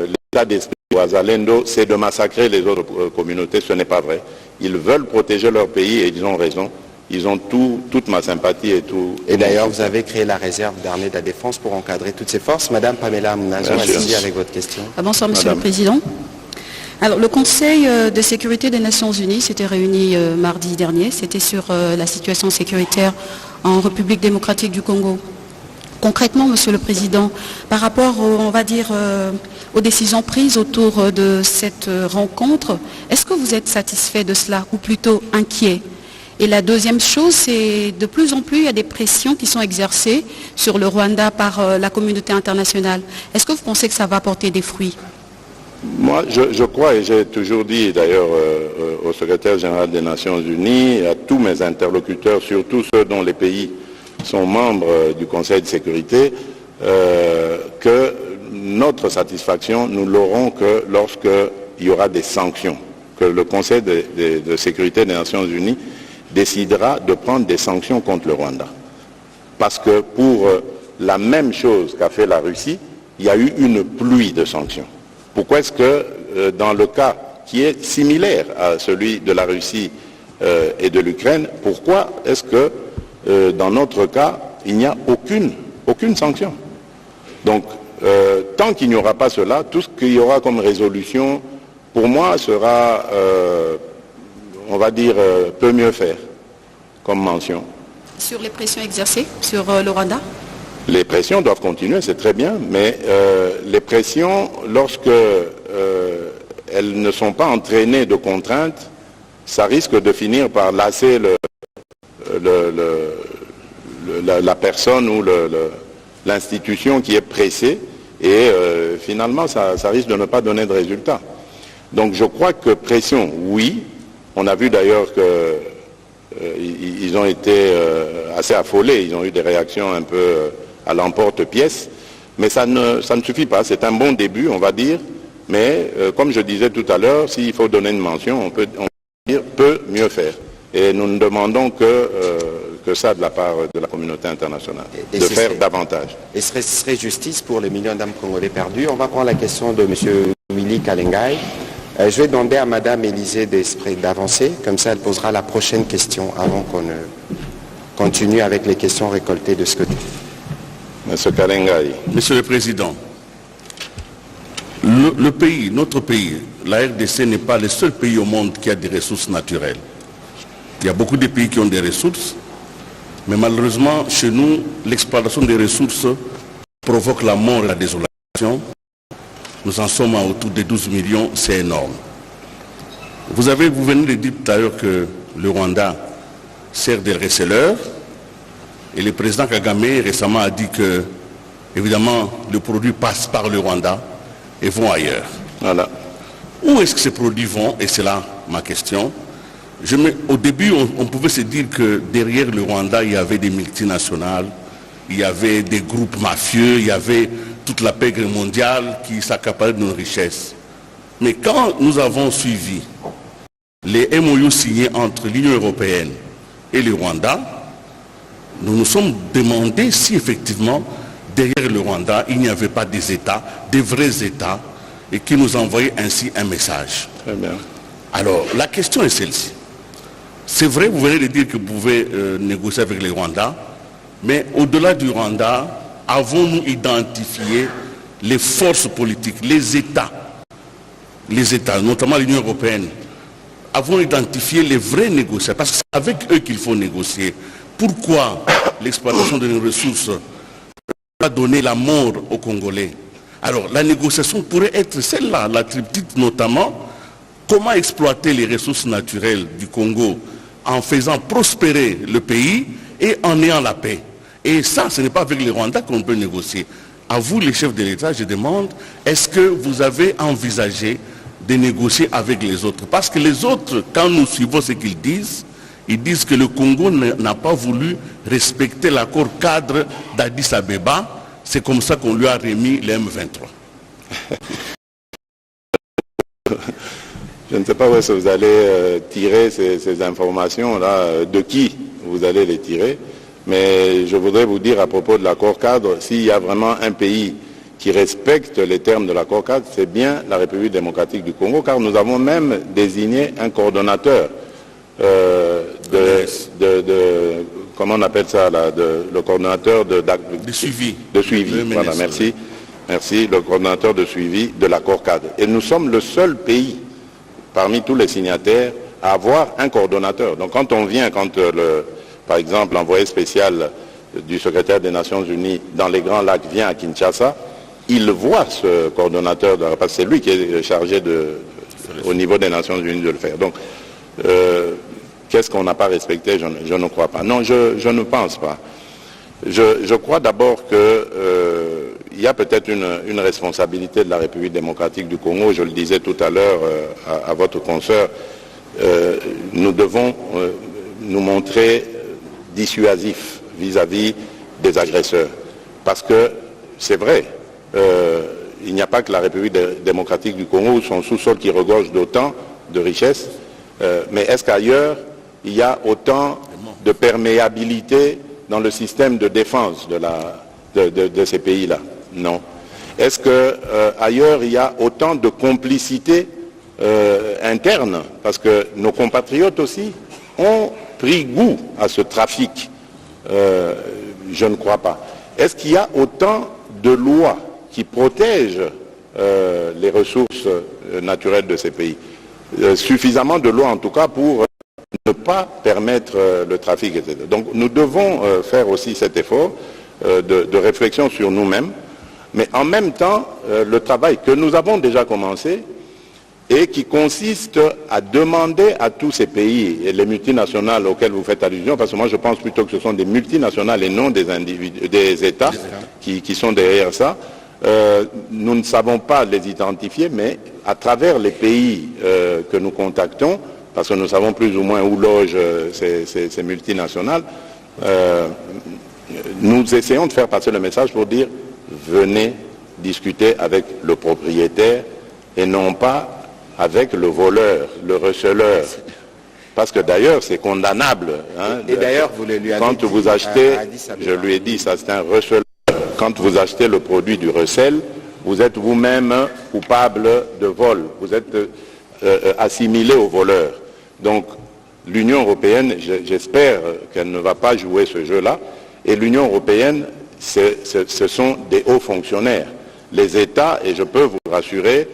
l'état d'esprit des Wazalendo, c'est de massacrer les autres communautés. Ce n'est pas vrai. Ils veulent protéger leur pays et ils ont raison. Ils ont toute ma sympathie et tout. Et d'ailleurs, vous avez créé la réserve d'armée de la défense pour encadrer toutes ces forces. Madame Pamela Mounazo, allez-y avec votre question. Bonsoir, Monsieur le Président. Alors, le Conseil de sécurité des Nations Unies s'était réuni mardi dernier. C'était sur la situation sécuritaire en République démocratique du Congo. Concrètement, Monsieur le Président, par rapport, on va dire, aux décisions prises autour de cette rencontre, est-ce que vous êtes satisfait de cela ou plutôt inquiet? Et la deuxième chose, c'est de plus en plus, il y a des pressions qui sont exercées sur le Rwanda par la communauté internationale. Est-ce que vous pensez que ça va porter des fruits? Moi, je crois, et j'ai toujours dit d'ailleurs au secrétaire général des Nations Unies, à tous mes interlocuteurs, surtout ceux dont les pays sont membres du Conseil de sécurité, que notre satisfaction, nous l'aurons que lorsque y aura des sanctions, que le Conseil de sécurité des Nations Unies décidera de prendre des sanctions contre le Rwanda. Parce que pour la même chose qu'a fait la Russie, il y a eu une pluie de sanctions. Pourquoi est-ce que dans le cas qui est similaire à celui de la Russie et de l'Ukraine, pourquoi est-ce que dans notre cas, il n'y a aucune sanction? Donc, tant qu'il n'y aura pas cela, tout ce qu'il y aura comme résolution, pour moi, sera, on va dire, peut mieux faire comme mention. Sur les pressions exercées sur le Rwanda? Les pressions doivent continuer, c'est très bien, mais les pressions, lorsque elles ne sont pas entraînées de contraintes, ça risque de finir par lasser la personne ou l'institution qui est pressée, et finalement ça risque de ne pas donner de résultat. Donc je crois que pression, oui. On a vu d'ailleurs qu'ils ont été assez affolés, ils ont eu des réactions un peu à l'emporte-pièce, mais ça ne suffit pas. C'est un bon début, on va dire, mais comme je disais tout à l'heure, s'il faut donner une mention, on peut dire peut mieux faire. Et nous ne demandons que ça de la part de la communauté internationale, de faire davantage. Et ce serait justice pour les millions d'âmes congolais perdus. On va prendre la question de M. Willy Kalengai. Je vais demander à Mme Élisée Desprez d'avancer, comme ça elle posera la prochaine question avant qu'on ne continue avec les questions récoltées de ce côté. Monsieur Kalengai. Monsieur le Président, le pays, notre pays, la RDC n'est pas le seul pays au monde qui a des ressources naturelles. Il y a beaucoup de pays qui ont des ressources, mais malheureusement, chez nous, l'exploitation des ressources provoque la mort et la désolation. Nous en sommes à autour de 12 millions, c'est énorme. Vous venez de dire tout à l'heure que le Rwanda sert de receleur, et le président Kagame récemment a dit que, évidemment, le produit passe par le Rwanda et vont ailleurs. Voilà. Où est-ce que ces produits vont? Et c'est là ma question. Au début, on pouvait se dire que derrière le Rwanda, il y avait des multinationales, il y avait des groupes mafieux, il y avait toute la pègre mondiale qui s'accaparait de nos richesses. Mais quand nous avons suivi les MOU signés entre l'Union européenne et le Rwanda, nous nous sommes demandé si effectivement, derrière le Rwanda, il n'y avait pas des États, des vrais États, et qui nous envoyaient ainsi un message. Très bien. Alors, la question est celle-ci. C'est vrai, vous venez de dire que vous pouvez négocier avec les Rwandais, mais au-delà du Rwanda, avons-nous identifié les forces politiques, les États, notamment l'Union européenne, avons identifié les vrais négociateurs, parce que c'est avec eux qu'il faut négocier. Pourquoi l'exploitation de nos ressources va donner la mort aux Congolais? Alors, la négociation pourrait être celle-là, la triptyque notamment. Comment exploiter les ressources naturelles du Congo en faisant prospérer le pays et en ayant la paix? Et ça, ce n'est pas avec les Rwandais qu'on peut négocier. À vous, les chefs de l'État, je demande, est-ce que vous avez envisagé de négocier avec les autres? Parce que les autres, quand nous suivons ce qu'ils disent, ils disent que le Congo n'a pas voulu respecter l'accord cadre d'Addis Abeba. C'est comme ça qu'on lui a remis les M23. Je ne sais pas où est-ce que vous allez tirer ces informations-là, de qui vous allez les tirer, mais je voudrais vous dire à propos de l'accord cadre, s'il y a vraiment un pays qui respecte les termes de l'accord cadre, c'est bien la République démocratique du Congo, car nous avons même désigné un coordonnateur comment on appelle ça là, le coordonnateur de suivi. De suivi, voilà, merci. Merci, le coordonnateur de suivi de l'accord cadre. Et nous sommes le seul pays parmi tous les signataires à avoir un coordonnateur. Donc quand on vient, par exemple, l'envoyé spécial du secrétaire des Nations Unies dans les Grands Lacs vient à Kinshasa, il voit ce coordonnateur, parce que c'est lui qui est chargé au niveau des Nations Unies de le faire. Donc, qu'est-ce qu'on n'a pas respecté? Je ne crois pas. Non, je ne pense pas. Je crois d'abord qu'il y a peut-être une responsabilité de la République démocratique du Congo. Je le disais tout à l'heure à votre consoeur. Nous devons nous montrer dissuasifs vis-à-vis des agresseurs. Parce que c'est vrai, il n'y a pas que la République démocratique du Congo ou son sous-sol qui regorge d'autant de richesses, mais est-ce qu'ailleurs, il y a autant de perméabilité dans le système de défense de ces pays-là? Non. Est-ce qu'ailleurs, il y a autant de complicité interne? Parce que nos compatriotes aussi ont pris goût à ce trafic. Je ne crois pas. Est-ce qu'il y a autant de lois qui protègent les ressources naturelles de ces pays? Suffisamment de lois en tout cas pour ne pas permettre le trafic, etc. Donc nous devons faire aussi cet effort de réflexion sur nous-mêmes, mais en même temps le travail que nous avons déjà commencé et qui consiste à demander à tous ces pays et les multinationales auxquelles vous faites allusion, parce que moi je pense plutôt que ce sont des multinationales et non des États qui sont derrière ça. Nous ne savons pas les identifier, mais à travers les pays que nous contactons, parce que nous savons plus ou moins où logent ces multinationales, nous essayons de faire passer le message pour dire venez discuter avec le propriétaire et non pas avec le voleur, le receleur. Parce que d'ailleurs, c'est condamnable. Hein, et d'ailleurs, vous lui avez quand vous achetez, je lui ai dit, ça c'est un receleur. Quand vous achetez le produit du recel, vous êtes vous-même coupable de vol. Vous êtes assimilé au voleur. Donc, l'Union européenne, j'espère qu'elle ne va pas jouer ce jeu-là. Et l'Union européenne, ce sont des hauts fonctionnaires. Les États, et je peux vous rassurer,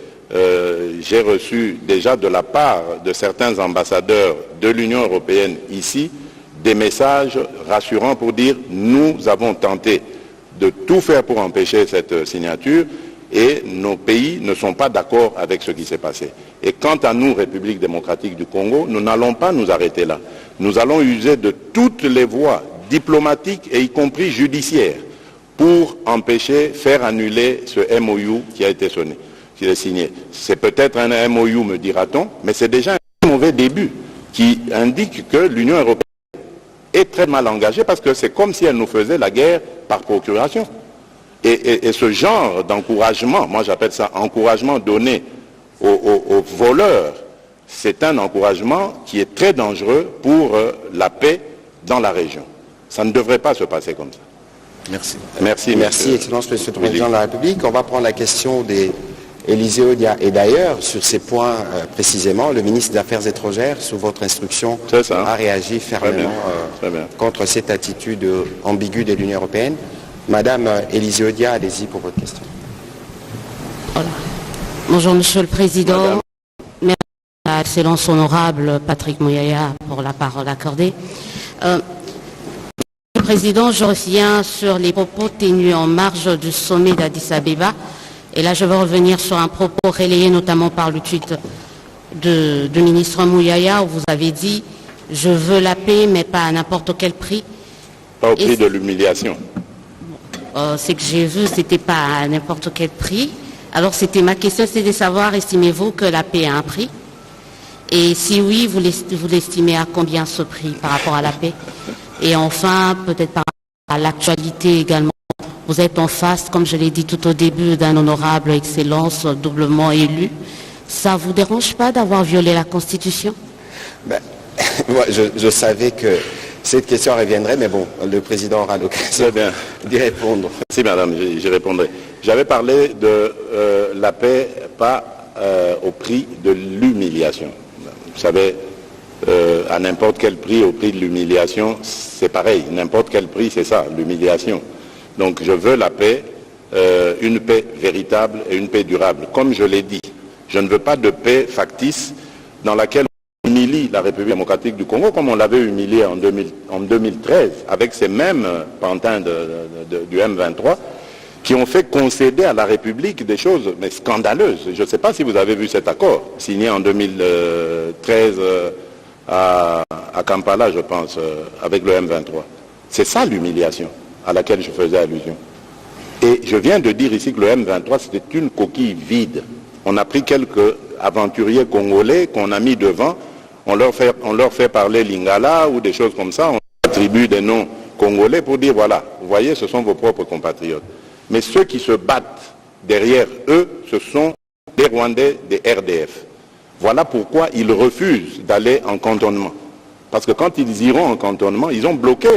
j'ai reçu déjà de la part de certains ambassadeurs de l'Union européenne ici des messages rassurants pour dire nous avons tenté de tout faire pour empêcher cette signature et nos pays ne sont pas d'accord avec ce qui s'est passé. Et quant à nous, République démocratique du Congo, nous n'allons pas nous arrêter là. Nous allons user de toutes les voies diplomatiques et y compris judiciaires pour empêcher, faire annuler ce MOU qui a été signé. C'est peut-être un MOU, me dira-t-on, mais c'est déjà un mauvais début qui indique que l'Union européenne est très mal engagée parce que c'est comme si elle nous faisait la guerre par procuration. Et ce genre d'encouragement, moi j'appelle ça encouragement donné aux voleurs, c'est un encouragement qui est très dangereux pour la paix dans la région. Ça ne devrait pas se passer comme ça. Merci. Merci, Excellence, Monsieur le Président de la République. On va prendre la question d'Élysée Odia. Et d'ailleurs, sur ces points précisément, le ministre des Affaires étrangères, sous votre instruction, a réagi fermement contre cette attitude ambiguë de l'Union européenne. Madame Élysée Odia, allez-y pour votre question. Voilà. Bonjour Monsieur le Président. Madame. Merci à Excellence honorable Patrick Mouyaya pour la parole accordée. Monsieur le Président, je reviens sur les propos tenus en marge du sommet d'Addis Abeba. Et là, je veux revenir sur un propos relayé notamment par le tweet du ministre Mouyaya où vous avez dit « Je veux la paix, mais pas à n'importe quel prix ». Pas au prix de l'humiliation. Ce que j'ai vu, c'était pas à n'importe quel prix. Alors, ma question, c'est de savoir, estimez-vous que la paix a un prix? Et si oui, vous l'estimez à combien ce prix par rapport à la paix? Et enfin, peut-être par rapport à l'actualité également. Vous êtes en face, comme je l'ai dit tout au début, d'un honorable Excellence doublement élu. Ça ne vous dérange pas d'avoir violé la Constitution? Moi, je savais que cette question reviendrait, mais bon, le Président aura l'occasion d'y répondre. Merci Madame, j'y répondrai. J'avais parlé de la paix, pas au prix de l'humiliation. Vous savez, à n'importe quel prix, au prix de l'humiliation, c'est pareil. N'importe quel prix, c'est ça, l'humiliation. Donc je veux la paix, une paix véritable et une paix durable. Comme je l'ai dit, je ne veux pas de paix factice dans laquelle on humilie la République démocratique du Congo comme on l'avait humiliée en 2013 avec ces mêmes pantins du M23 qui ont fait concéder à la République des choses mais scandaleuses. Je ne sais pas si vous avez vu cet accord signé en 2013 à Kampala, je pense, avec le M23. C'est ça l'humiliation à laquelle je faisais allusion. Et je viens de dire ici que le M23, c'était une coquille vide. On a pris quelques aventuriers congolais qu'on a mis devant, on leur fait parler lingala ou des choses comme ça, on attribue des noms congolais pour dire, voilà, vous voyez, ce sont vos propres compatriotes. Mais ceux qui se battent derrière eux, ce sont des Rwandais des RDF. Voilà pourquoi ils refusent d'aller en cantonnement. Parce que quand ils iront en cantonnement, ils ont bloqué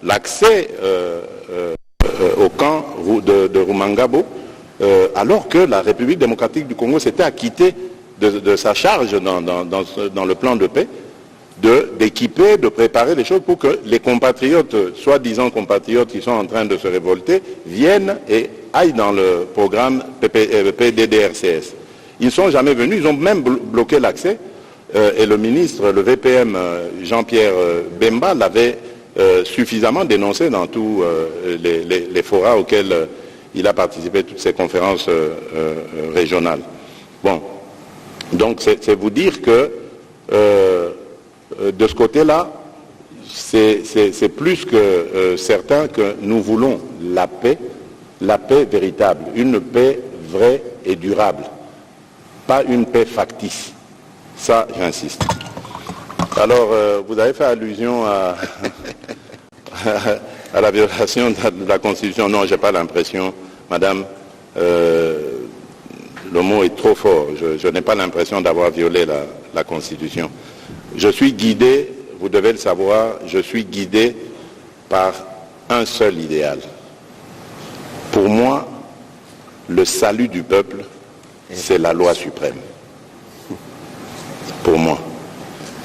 l'accès au camp de Rumangabo, alors que la République démocratique du Congo s'était acquittée de sa charge dans le plan de paix, d'équiper, de préparer les choses pour que les compatriotes, soi-disant compatriotes qui sont en train de se révolter, viennent et aillent dans le programme PDDRCS. Ils ne sont jamais venus, ils ont même bloqué l'accès, et le ministre, le VPM Jean-Pierre Bemba l'avait suffisamment dénoncé dans tous les forats auxquels il a participé, toutes ces conférences régionales. Bon, donc c'est vous dire que de ce côté-là, c'est plus que certain que nous voulons la paix véritable, une paix vraie et durable, pas une paix factice. Ça, j'insiste. Alors, vous avez fait allusion à la violation de la Constitution. Non, je n'ai pas l'impression, madame, le mot est trop fort. Je n'ai pas l'impression d'avoir violé la Constitution. Je suis guidé, vous devez le savoir, je suis guidé par un seul idéal. Pour moi, le salut du peuple, c'est la loi suprême. Pour moi.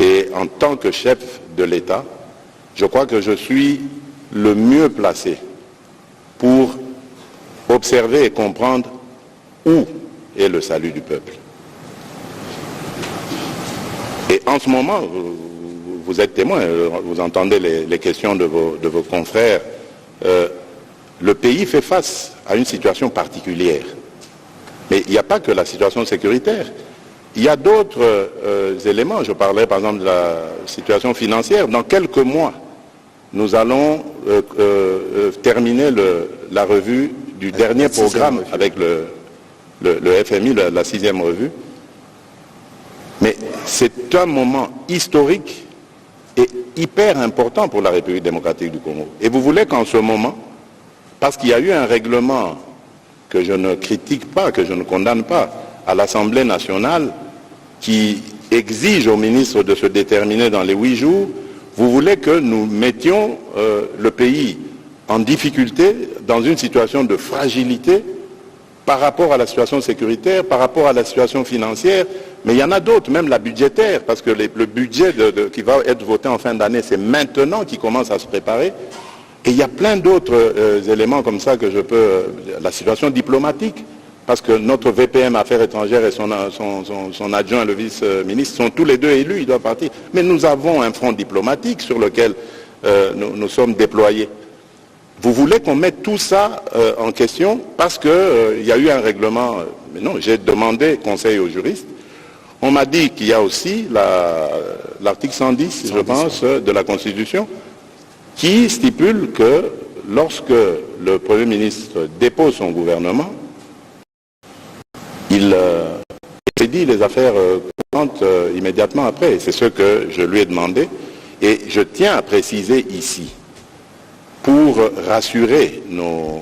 Et en tant que chef de l'État, je crois que je suis le mieux placé pour observer et comprendre où est le salut du peuple. Et en ce moment, vous êtes témoin, vous entendez les questions de vos confrères, le pays fait face à une situation particulière. Mais il n'y a pas que la situation sécuritaire. Il y a d'autres éléments. Je parlais par exemple de la situation financière. Dans quelques mois, nous allons terminer la revue du dernier programme avec le FMI, la 6e revue. Mais c'est un moment historique et hyper important pour la République démocratique du Congo. Et vous voulez qu'en ce moment, parce qu'il y a eu un règlement que je ne critique pas, que je ne condamne pas, à l'Assemblée nationale, qui exige au ministre de se déterminer dans les 8 jours, vous voulez que nous mettions le pays en difficulté, dans une situation de fragilité, par rapport à la situation sécuritaire, par rapport à la situation financière, mais il y en a d'autres, même la budgétaire, parce que le budget qui va être voté en fin d'année, c'est maintenant qu'il commence à se préparer. Et il y a plein d'autres éléments comme ça que je peux... La situation diplomatique, parce que notre VPM Affaires étrangères et son adjoint, le vice-ministre, sont tous les deux élus, ils doivent partir. Mais nous avons un front diplomatique sur lequel nous sommes déployés. Vous voulez qu'on mette tout ça en question parce qu'il y a eu un règlement... mais non, j'ai demandé conseil aux juristes. On m'a dit qu'il y a aussi l'article 110, je pense, de la Constitution, qui stipule que lorsque le Premier ministre dépose son gouvernement, il expédie les affaires courantes immédiatement après. C'est ce que je lui ai demandé. Et je tiens à préciser ici, pour rassurer nos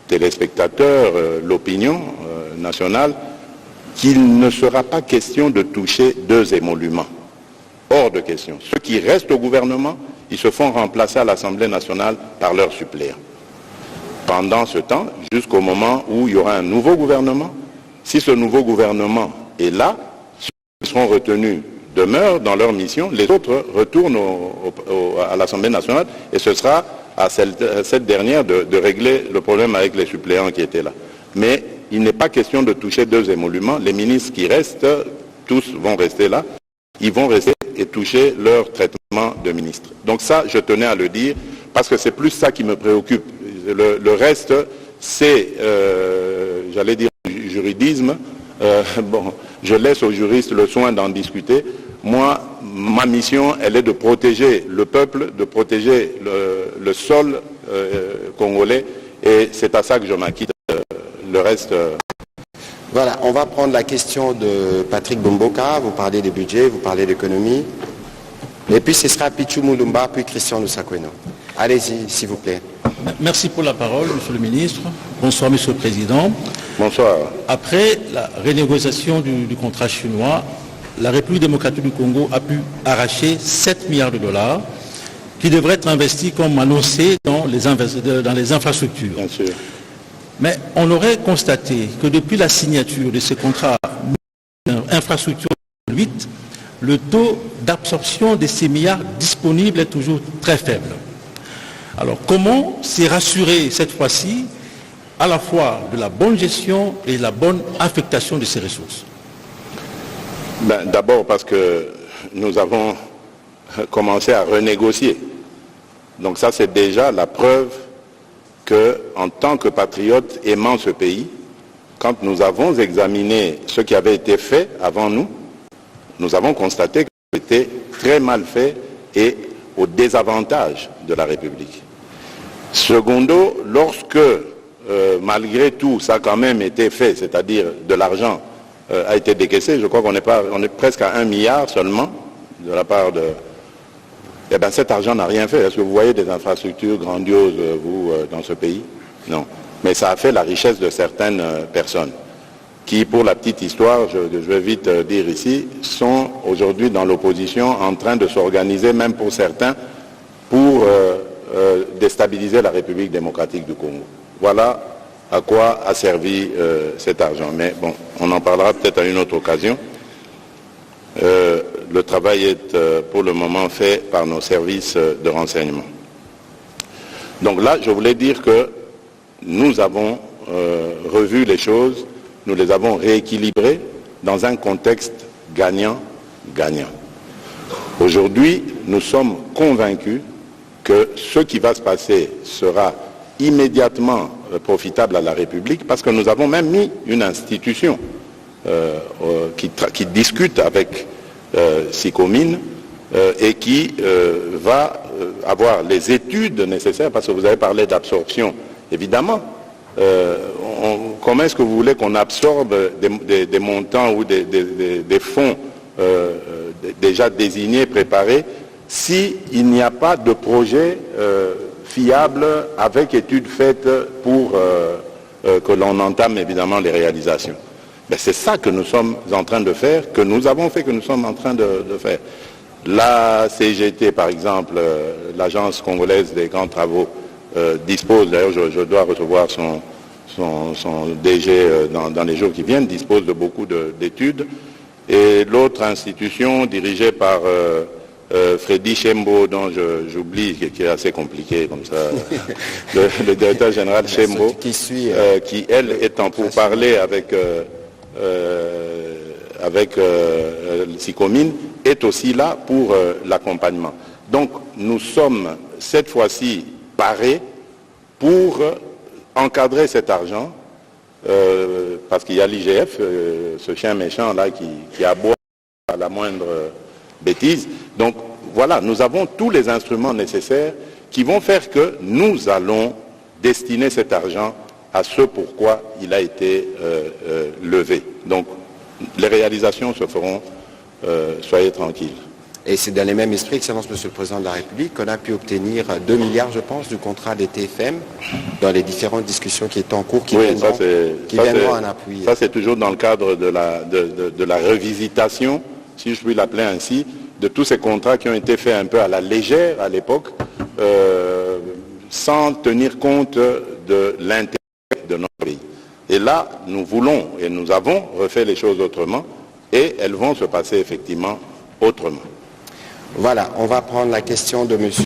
téléspectateurs, l'opinion nationale, qu'il ne sera pas question de toucher 2 émoluments. Hors de question. Ceux qui restent au gouvernement, ils se font remplacer à l'Assemblée nationale par leurs suppléants. Pendant ce temps, jusqu'au moment où il y aura un nouveau gouvernement, si ce nouveau gouvernement est là, ceux qui seront retenus demeurent dans leur mission, les autres retournent à l'Assemblée nationale et ce sera à cette dernière de régler le problème avec les suppléants qui étaient là. Mais il n'est pas question de toucher 2 émoluments. Les ministres qui restent, tous vont rester là. Ils vont rester et toucher leur traitement de ministre. Donc ça, je tenais à le dire, parce que c'est plus ça qui me préoccupe. Le reste, c'est, j'allais dire, juridisme. Bon, je laisse aux juristes le soin d'en discuter. Moi, ma mission, elle est de protéger le peuple, de protéger le sol congolais, et c'est à ça que je m'acquitte. Le reste... Voilà, on va prendre la question de Patrick Bomboka. Vous parlez des budgets, vous parlez d'économie. Et puis ce sera Pichou Moulumba, puis Christian Lusakweno. Allez-y, s'il vous plaît. Merci pour la parole, Monsieur le Ministre. Bonsoir, Monsieur le Président. Bonsoir. Après la renégociation du contrat chinois, la République démocratique du Congo a pu arracher 7 milliards de dollars qui devraient être investis comme annoncé dans les infrastructures. Bien sûr. Mais on aurait constaté que depuis la signature de ces contrats infrastructures 8, le taux d'absorption de ces milliards disponibles est toujours très faible. Alors comment s'est rassuré cette fois-ci à la fois de la bonne gestion et de la bonne affectation de ces ressources? D'abord parce que nous avons commencé à renégocier. Donc ça, c'est déjà la preuve qu'en tant que patriotes aimant ce pays, quand nous avons examiné ce qui avait été fait avant nous, nous avons constaté que c'était très mal fait et au désavantage de la République. Secondo, lorsque, malgré tout, ça a quand même été fait, c'est-à-dire de l'argent a été décaissé, je crois qu'on est presque à 1 milliard seulement de la part de... Eh bien, cet argent n'a rien fait. Est-ce que vous voyez des infrastructures grandioses, vous, dans ce pays? Non. Mais ça a fait la richesse de certaines personnes qui, pour la petite histoire, je vais vite dire ici, sont aujourd'hui dans l'opposition en train de s'organiser, même pour certains, pour déstabiliser la République démocratique du Congo. Voilà à quoi a servi cet argent. Mais bon, on en parlera peut-être à une autre occasion. Le travail est pour le moment fait par nos services de renseignement. Donc là, je voulais dire que nous avons revu les choses, nous les avons rééquilibrées dans un contexte gagnant-gagnant. Aujourd'hui, nous sommes convaincus que ce qui va se passer sera immédiatement profitable à la République parce que nous avons même mis une institution qui discute avec SICOMIN et qui va avoir les études nécessaires, parce que vous avez parlé d'absorption. Évidemment, comment est-ce que vous voulez qu'on absorbe des montants ou des fonds déjà désignés, préparés, s'il n'y a pas de projet fiable avec études faites pour que l'on entame évidemment les réalisations? Ben, c'est ça que nous sommes en train de faire, que nous avons fait, que nous sommes en train de faire. La CGT, par exemple, l'Agence congolaise des grands travaux, dispose, d'ailleurs je dois recevoir son DG dans les jours qui viennent, dispose de beaucoup d'études. Et l'autre institution, dirigée par Freddy Chembo, dont j'oublie, qui est assez compliqué comme ça, le directeur général Chembo, qui elle est en pourparlers avec le SICOMIN, est aussi là pour l'accompagnement. Donc nous sommes cette fois-ci parés pour encadrer cet argent, parce qu'il y a l'IGF, ce chien méchant là qui aboie à la moindre bêtise. Donc voilà, nous avons tous les instruments nécessaires qui vont faire que nous allons destiner cet argent à ce pourquoi il a été levé. Donc les réalisations se feront, soyez tranquilles. Et c'est dans les mêmes esprits, Excellence Monsieur le Président de la République, qu'on a pu obtenir 2 milliards, je pense, du contrat des TFM dans les différentes discussions qui étaient en cours, qui viendront en appui. Ça, c'est toujours dans le cadre de la revisitation, si je puis l'appeler ainsi, de tous ces contrats qui ont été faits un peu à la légère à l'époque, sans tenir compte de l'intérêt de notre pays. Et là, nous voulons et nous avons refait les choses autrement et elles vont se passer effectivement autrement. Voilà, on va prendre la question de Monsieur